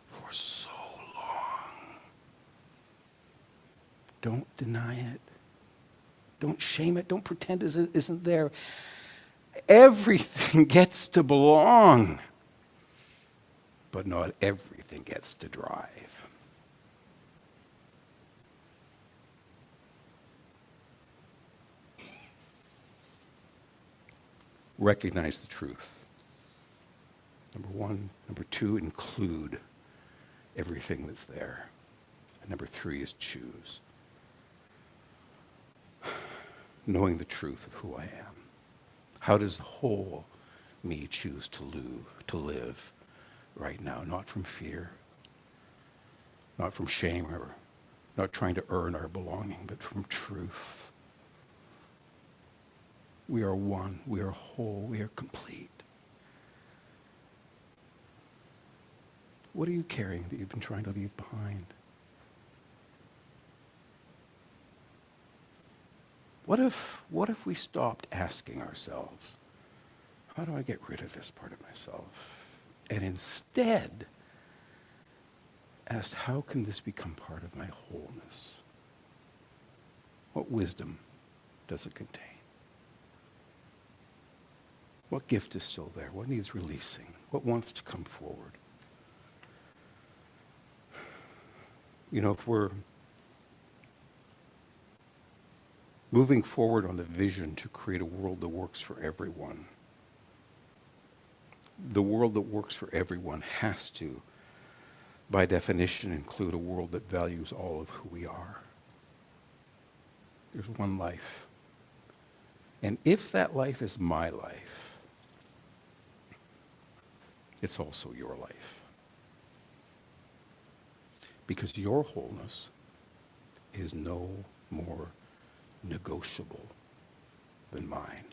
for so long. Don't deny it. Don't shame it. Don't pretend it isn't there. Everything gets to belong, but not everything gets to drive. Recognize the truth. Number one. Number two, include everything that's there. And number three is choose. Knowing the truth of who I am. How does the whole me choose to live right now? Not from fear, not from shame, or not trying to earn our belonging, but from truth. We are one, we are whole, we are complete. What are you carrying that you've been trying to leave behind? What if we stopped asking ourselves, how do I get rid of this part of myself? And instead asked, how can this become part of my wholeness? What wisdom does it contain? What gift is still there? What needs releasing? What wants to come forward? You know, if we're moving forward on the vision to create a world that works for everyone. The world that works for everyone has to, by definition, include a world that values all of who we are. There's one life. And if that life is my life, it's also your life. Because your wholeness is no more negotiable than mine.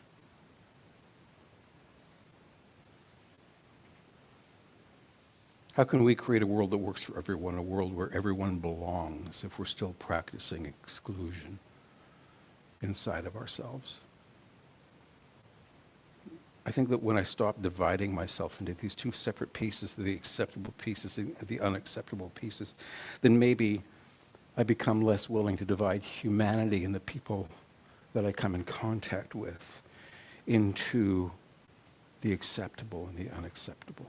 How can we create a world that works for everyone, a world where everyone belongs, if we're still practicing exclusion inside of ourselves? I think that when I stop dividing myself into these two separate pieces, the acceptable pieces and the unacceptable pieces, then maybe I become less willing to divide humanity and the people that I come in contact with into the acceptable and the unacceptable.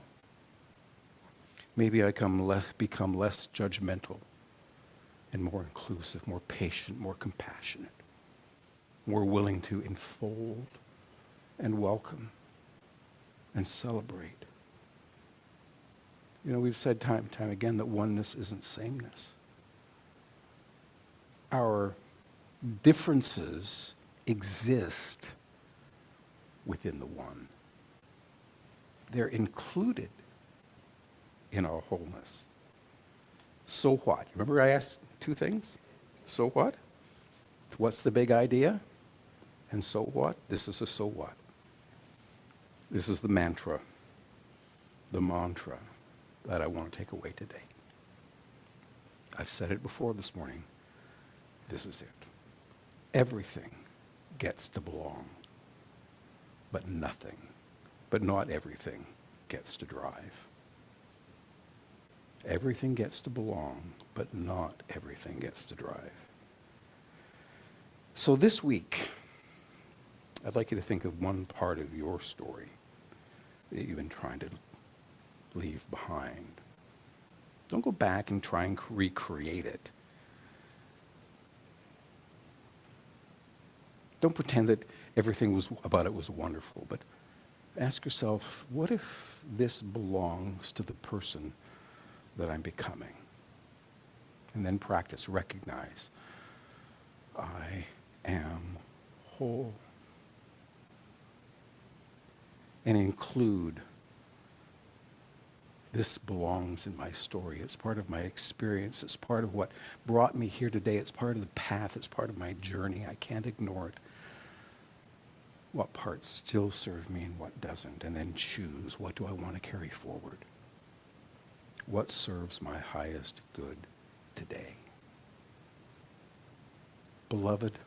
Maybe I become less judgmental and more inclusive, more patient, more compassionate, more willing to enfold and welcome and celebrate. You know, we've said time and time again that oneness isn't sameness. Our differences exist within the one. They're included in our wholeness. So what? Remember I asked two things? So what? What's the big idea? And so what? This is a so what. This is the mantra that I want to take away today. I've said it before this morning. This is it. Everything gets to belong, but not everything gets to drive. Everything gets to belong, but not everything gets to drive. So this week, I'd like you to think of one part of your story that you've been trying to leave behind. Don't go back and try and recreate it. Don't pretend that everything about it was wonderful, but ask yourself, what if this belongs to the person that I'm becoming? And then practice, recognize, I am whole. And include, this belongs in my story. It's part of my experience. It's part of what brought me here today. It's part of the path. It's part of my journey. I can't ignore it. What parts still serve me and what doesn't? And then choose, what do I want to carry forward? What serves my highest good today? Beloved,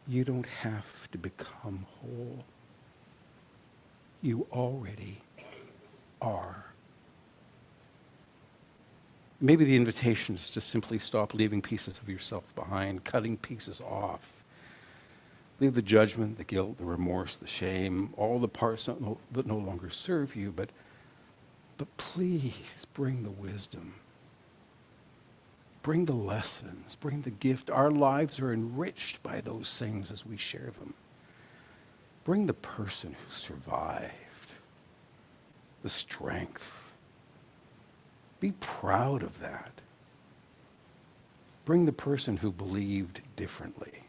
you don't have to become whole. You already are. Maybe the invitation is to simply stop leaving pieces of yourself behind, cutting pieces off. Leave the judgment, the guilt, the remorse, the shame, all the parts that no longer serve you, but please bring the wisdom. Bring the lessons, bring the gift. Our lives are enriched by those things as we share them. Bring the person who survived, the strength. Be proud of that. Bring the person who believed differently.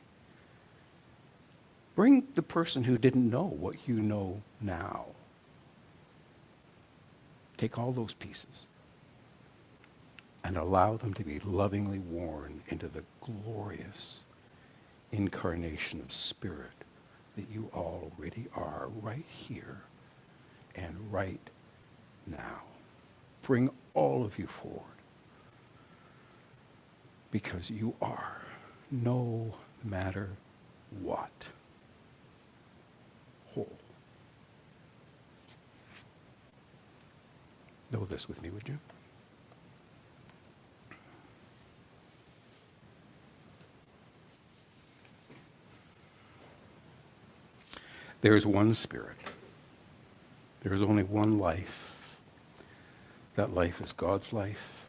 Bring the person who didn't know what you know now. Take all those pieces and allow them to be lovingly worn into the glorious incarnation of spirit that you already are right here and right now. Bring all of you forward because you are, no matter what, whole. Know this with me, would you? There is one spirit. There is only one life. That life is God's life,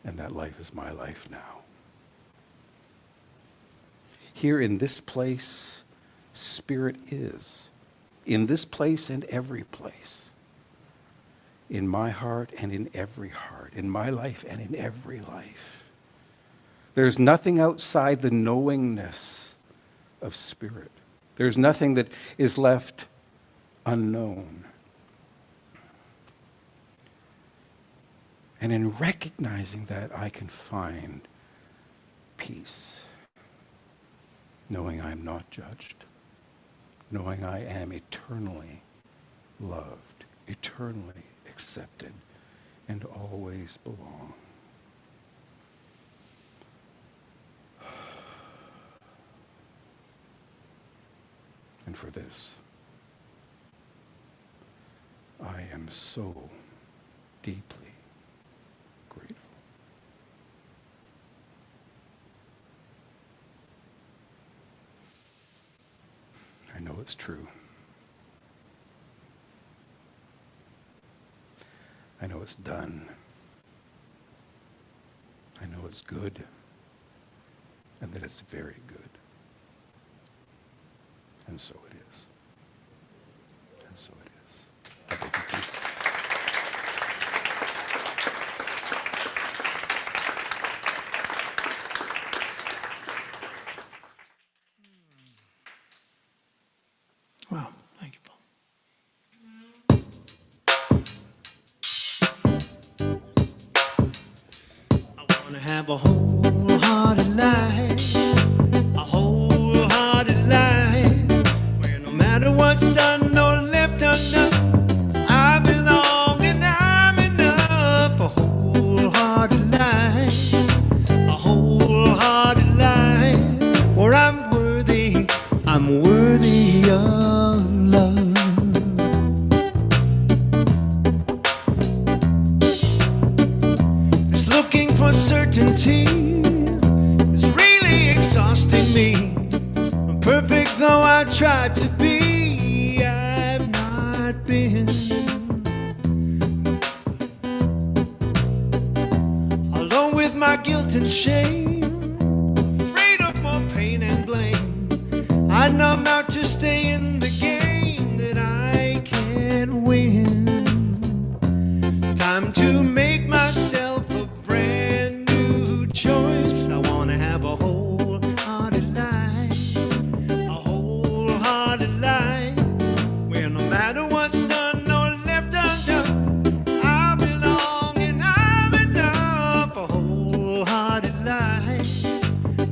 and that life is my life now. Here in this place, Spirit is. In this place and every place. In my heart and in every heart. In my life and in every life. There's nothing outside the knowingness of Spirit. There's nothing that is left unknown. And in recognizing that, I can find peace, knowing I am not judged, knowing I am eternally loved, eternally accepted, and always belong. And for this, I am so deeply grateful. I know it's true. I know it's done. I know it's good, and that it's very good. And so it is. And so it is. I give you peace. Wow, thank you, Paul. I want to have a wholehearted life, a wholehearted life, where no matter what's done or left undone, I belong and I'm enough. A wholehearted life, a wholehearted life, where I'm worthy of love. This looking for certainty is really exhausting me. Perfect though I tried to be, I've not been. Alone with my guilt and shame, afraid of more pain and blame, I numb out to stay in the game that I can't win. Time to make myself a brand new choice. I want to have a wholehearted life, a wholehearted life, where no matter what's done or left undone, I belong and I'm enough. A wholehearted life,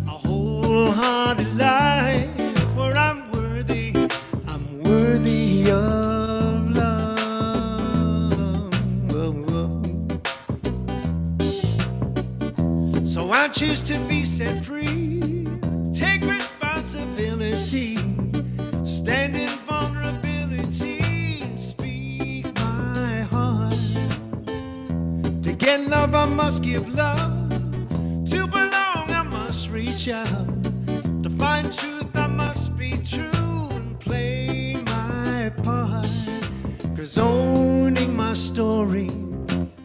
a wholehearted life, where I'm worthy of love. So I choose to be set free, take responsibility, stand in vulnerability, and speak my heart. To get love, I must give love. To belong, I must reach out. To find truth, I must be true and play my part. 'Cause owning my story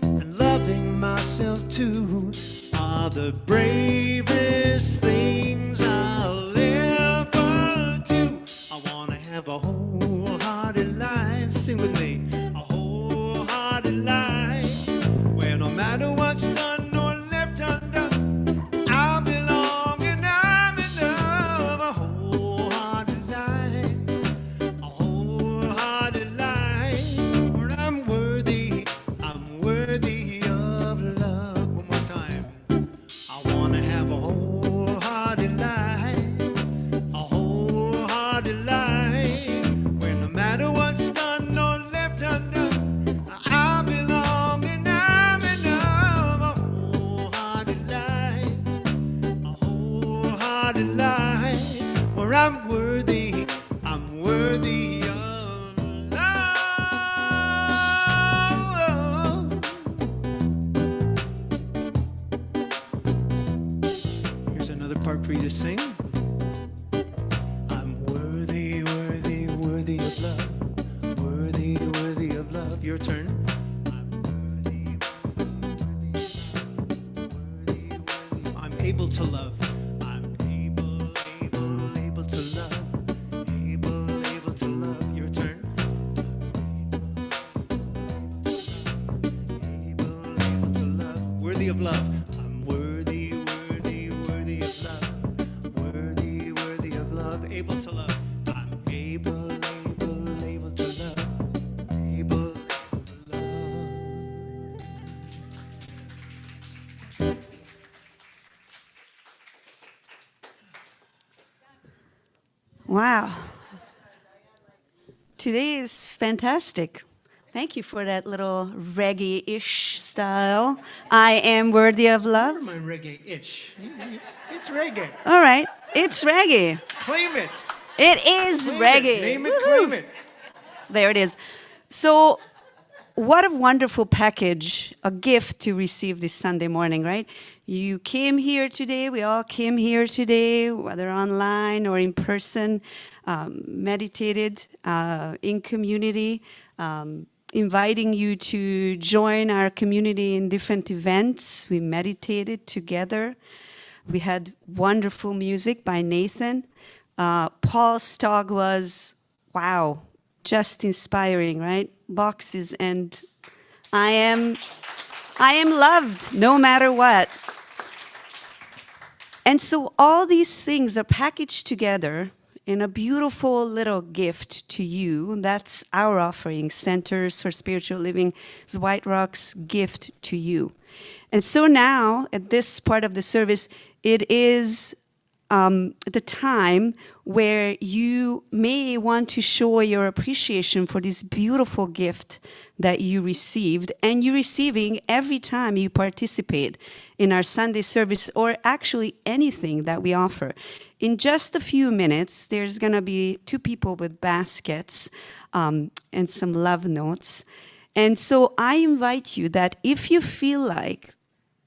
and loving myself too are the bravest things I'll ever do. I want to have a wholehearted life. Sing with me. A wholehearted life, where no matter what's done or left undone, I belong and I'm enough. A wholehearted life, a wholehearted life, where I'm worthy of love. One more time. I want to have a wholehearted life, a wholehearted life, where no matter what's done or left undone, I belong and I'm enough. A wholehearted life, a wholehearted life, where I'm worthy of love. Here's another part for you to sing. I'm worthy, worthy, worthy of love. Worthy, worthy of love. Your turn. I'm worthy, worthy, worthy of love. Worthy, worthy. I'm able to love. I'm able worthy of love. I'm worthy, worthy, worthy of love. Worthy, worthy of love, able to love. I'm able, able, able to love. Able, able to love. Wow. Today is fantastic. Thank you for that little reggae-ish style. I am worthy of I love. don't mind reggae-ish. It's reggae. All right, it's reggae. Claim it. It is Claim reggae. it. Name it, Woohoo. claim it. There it is. So, what a wonderful package, a gift to receive this Sunday morning, right? You came here today, we all came here today, whether online or in person, meditated in community, inviting you to join our community in different events. We meditated together. We had wonderful music by Nathan. Paul's talk was, wow, just inspiring, right? Boxes, and I am loved no matter what. And so all these things are packaged together in a beautiful little gift to you. That's our offering, Centers for Spiritual Living, White Rock's gift to you. And so now, at this part of the service, it is the time where you may want to show your appreciation for this beautiful gift that you received, and you're receiving every time you participate in our Sunday service, or actually anything that we offer. In just a few minutes, there's going to be 2 people with baskets and some love notes. And so I invite you that if you feel like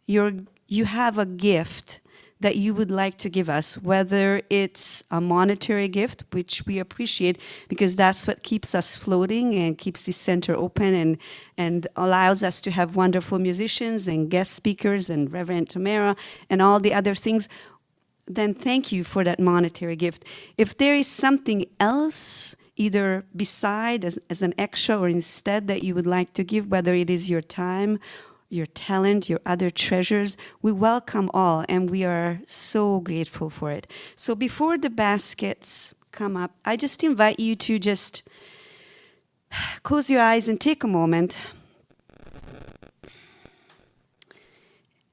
you have a gift that you would like to give us, whether it's a monetary gift, which we appreciate because that's what keeps us floating and keeps the center open and allows us to have wonderful musicians and guest speakers and Reverend Tamara and all the other things, then thank you for that monetary gift. If there is something else, either beside as an extra or instead that you would like to give, whether it is your time, your talent, your other treasures, we welcome all, and we are so grateful for it. So before the baskets come up, I just invite you to just close your eyes and take a moment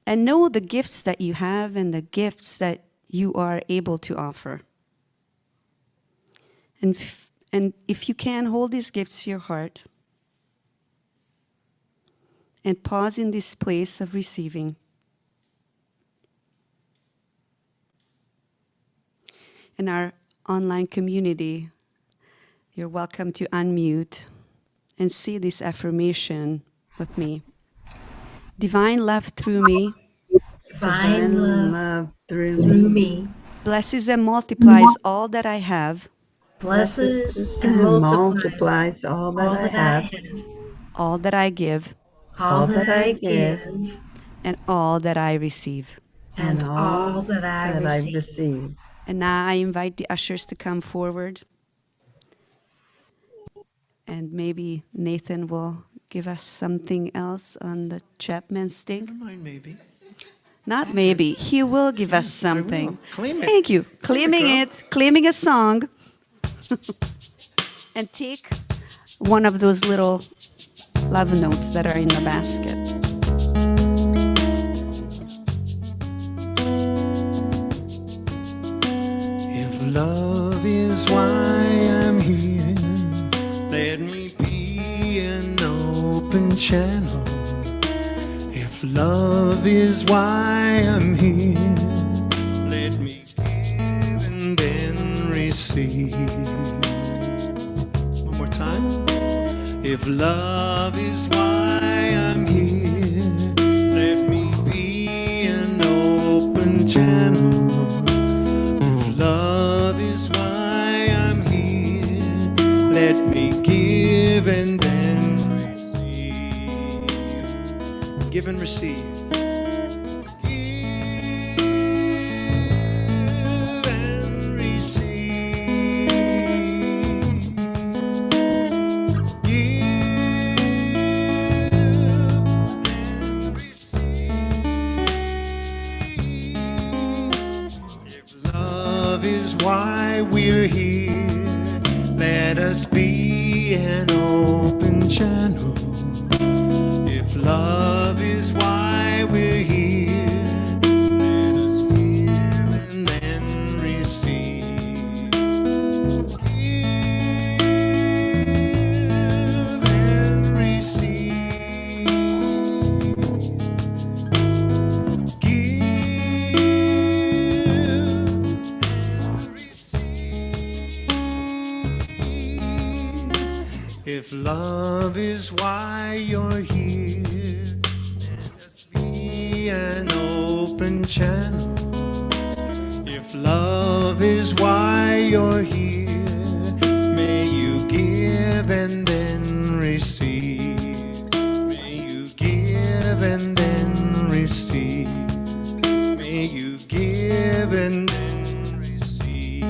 and know the gifts that you have and the gifts that you are able to offer. And if you can, hold these gifts to your heart and pause in this place of receiving. In our online community, you're welcome to unmute and say this affirmation with me. Divine love through me Divine love through me blesses and multiplies all that I have, blesses and multiplies all that I have, all that I give, all that I give, and all that I receive. and all that I receive. And now I invite the ushers to come forward. And maybe Nathan will give us something else on the Chapman stick. Never mind, maybe. Not maybe. He will give us something. will. Claim it. Thank you. Claim Claiming it, it, claiming a song. And take one of those little love notes that are in the basket. If love is why I'm here, let me be an open channel. If love is why I'm here, let me give and then receive. One more time. If love is why I'm here, let me be an open channel. If love is why I'm here, let me give and then receive. Give and receive. Give and receive. Give and receive. why we're here. Let us be an open channel. If love is why we're here, let us give and then receive. Give and receive. Give and receive. If love is why you're here, let us be an open channel. If love is why you're here, may you give and then receive. May you give and then receive. May you give and then receive.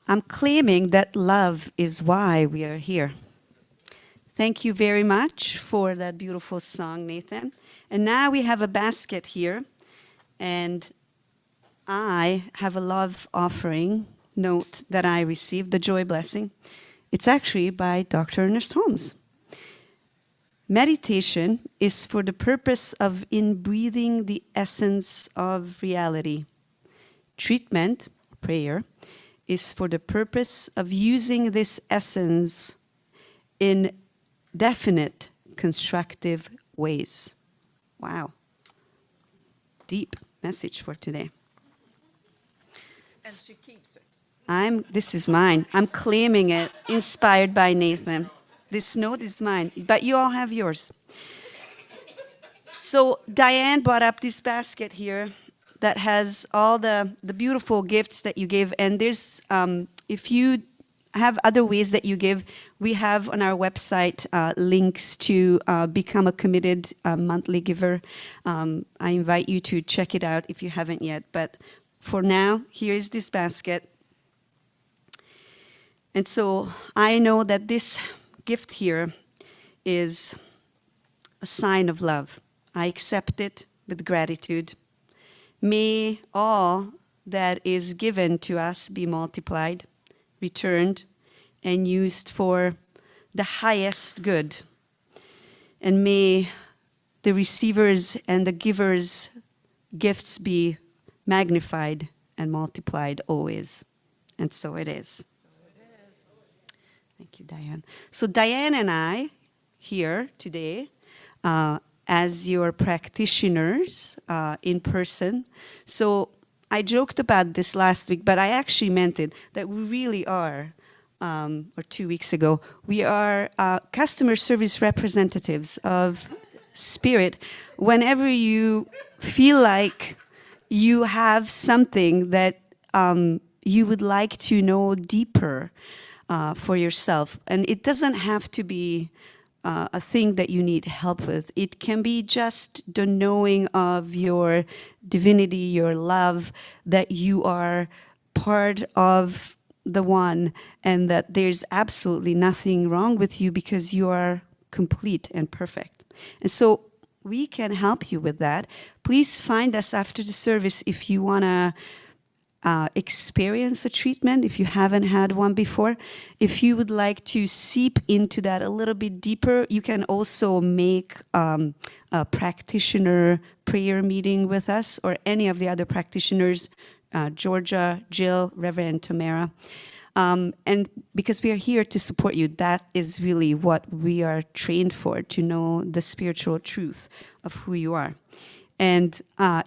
I'm claiming that love is why we are here. Thank you very much for that beautiful song, Nathan. And now we have a basket here, and I have a love offering note that I received, the joy blessing. It's actually by Dr. Ernest Holmes. Meditation is for the purpose of inbreathing the essence of reality. Treatment, prayer, is for the purpose of using this essence in definite, constructive ways. Wow. Deep message for today. And she keeps it. This is mine. I'm claiming it, inspired by Nathan. This note is mine, but you all have yours. So Diane brought up this basket here that has all the beautiful gifts that you give. And there's, if you have other ways that you give, we have on our website links to become a committed monthly giver. I invite you to check it out if you haven't yet. But for now, here's this basket. And so I know that this gift here is a sign of love. I accept it with gratitude. May all that is given to us be multiplied, returned, and used for the highest good. And may the receivers and the givers' gifts be magnified and multiplied always. And so it is. Thank you, Diane. So Diane and I here today as your practitioners in person. So I joked about this last week, but I actually meant it, that we really are, or 2 weeks ago, we are customer service representatives of Spirit. Whenever you feel like you have something that you would like to know deeper for yourself, and it doesn't have to be a thing that you need help with. It can be just the knowing of your divinity, your love, that you are part of the one, and that there's absolutely nothing wrong with you because you are complete and perfect. And so we can help you with that. Please find us after the service if you want to experience a treatment, if you haven't had one before. If you would like to seep into that a little bit deeper, you can also make a practitioner prayer meeting with us, or any of the other practitioners, Georgia, Jill, Reverend Tamara. And because we are here to support you, that is really what we are trained for, to know the spiritual truth of who you are. And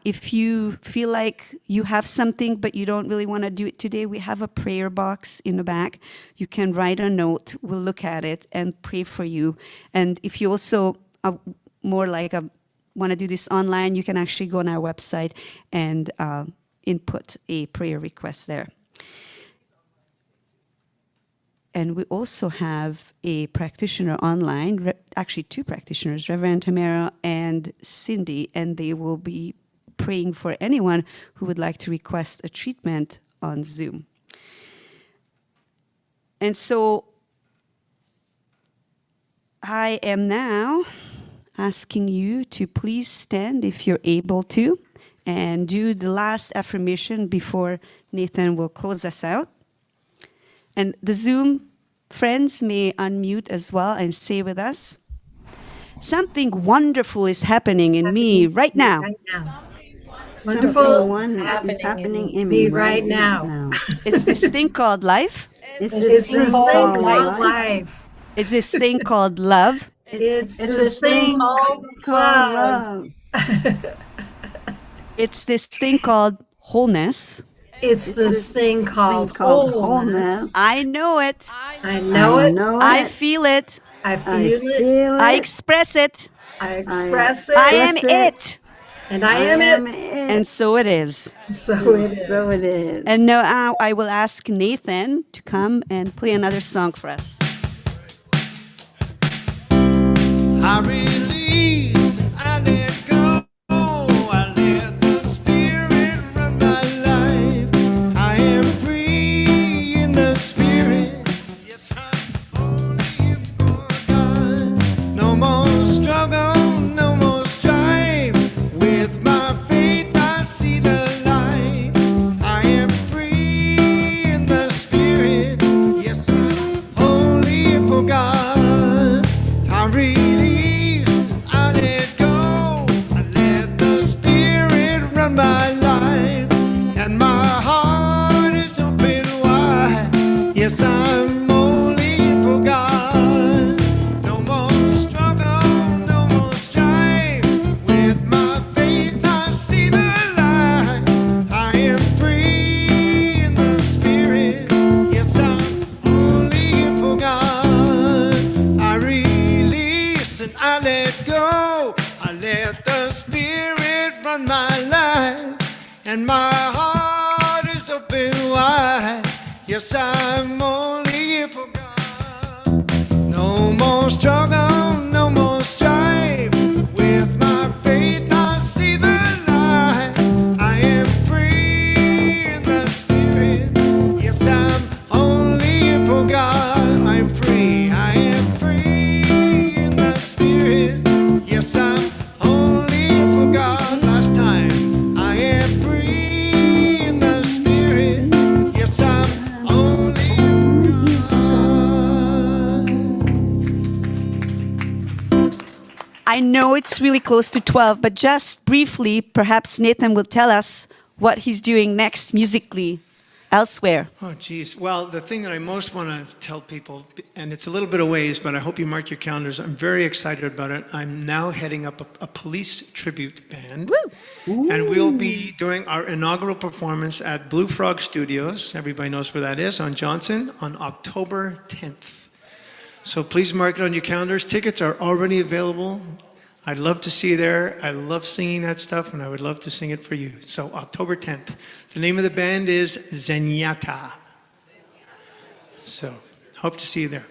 if you feel like you have something but you don't really want to do it today, we have a prayer box in the back. You can write a note, we'll look at it and pray for you. And if you also more like want to do this online, you can actually go on our website and input a prayer request there. And we also have a practitioner online, actually 2 practitioners, Reverend Tamara and Cindy, and they will be praying for anyone who would like to request a treatment on Zoom. And so I am now asking you to please stand if you're able to and do the last affirmation before Nathan will close us out. And the Zoom friends may unmute as well and say with us, something wonderful is happening in me right now. Right now. Wonderful Something wonderful is happening in me right now. It's this thing called life. It's this thing called life. It's this thing called love. It's this thing called love. It's this thing called wholeness. It's this thing called wholeness. I know it. I know it. I feel it. I feel it. I express it. I express it. I am it. And I am it. And so it is. So it is. And now I will ask Nathan to come and play another song for us. I release, I let go, I let the Spirit run my life. I am free in the Spirit. Yes, I'm only for God. No more struggle, no more strife. With my faith, I see the light. I am free in the Spirit. Yes, I'm only for God. I release, I let go, I let the Spirit run my life, and my heart is open wide. Yes, I'm only for God. No more struggle, no more strife. With my faith, I see the light. I am free in the Spirit. Yes, I'm only for God. I release and I let go. I let the Spirit run my life, and my heart is open wide. Yes, I'm only for God. No more struggle, no more strife. With my faith, I see the light. I am free in the Spirit. Yes, I'm only for God. I'm free, I am free in the Spirit. Yes, I'm only for God. Last time, I am free in the Spirit. Yes, I'm only for God. I know it's really close to 12, but just briefly, perhaps Nathan will tell us what he's doing next musically elsewhere. Oh, geez. Well, the thing that I most want to tell people, and it's a little bit of ways, but I hope you mark your calendars. I'm very excited about it. I'm now heading up a police tribute band. Woo! And we'll be doing our inaugural performance at Blue Frog Studios. Everybody knows where that is, on Johnson, on October 10th. So please mark it on your calendars. Tickets are already available. I'd love to see you there. I love singing that stuff, and I would love to sing it for you. So October 10th. The name of the band is Zenyatta. So hope to see you there.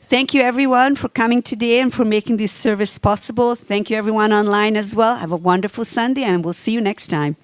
Thank you, everyone, for coming today and for making this service possible. Thank you, everyone online as well. Have a wonderful Sunday, and we'll see you next time.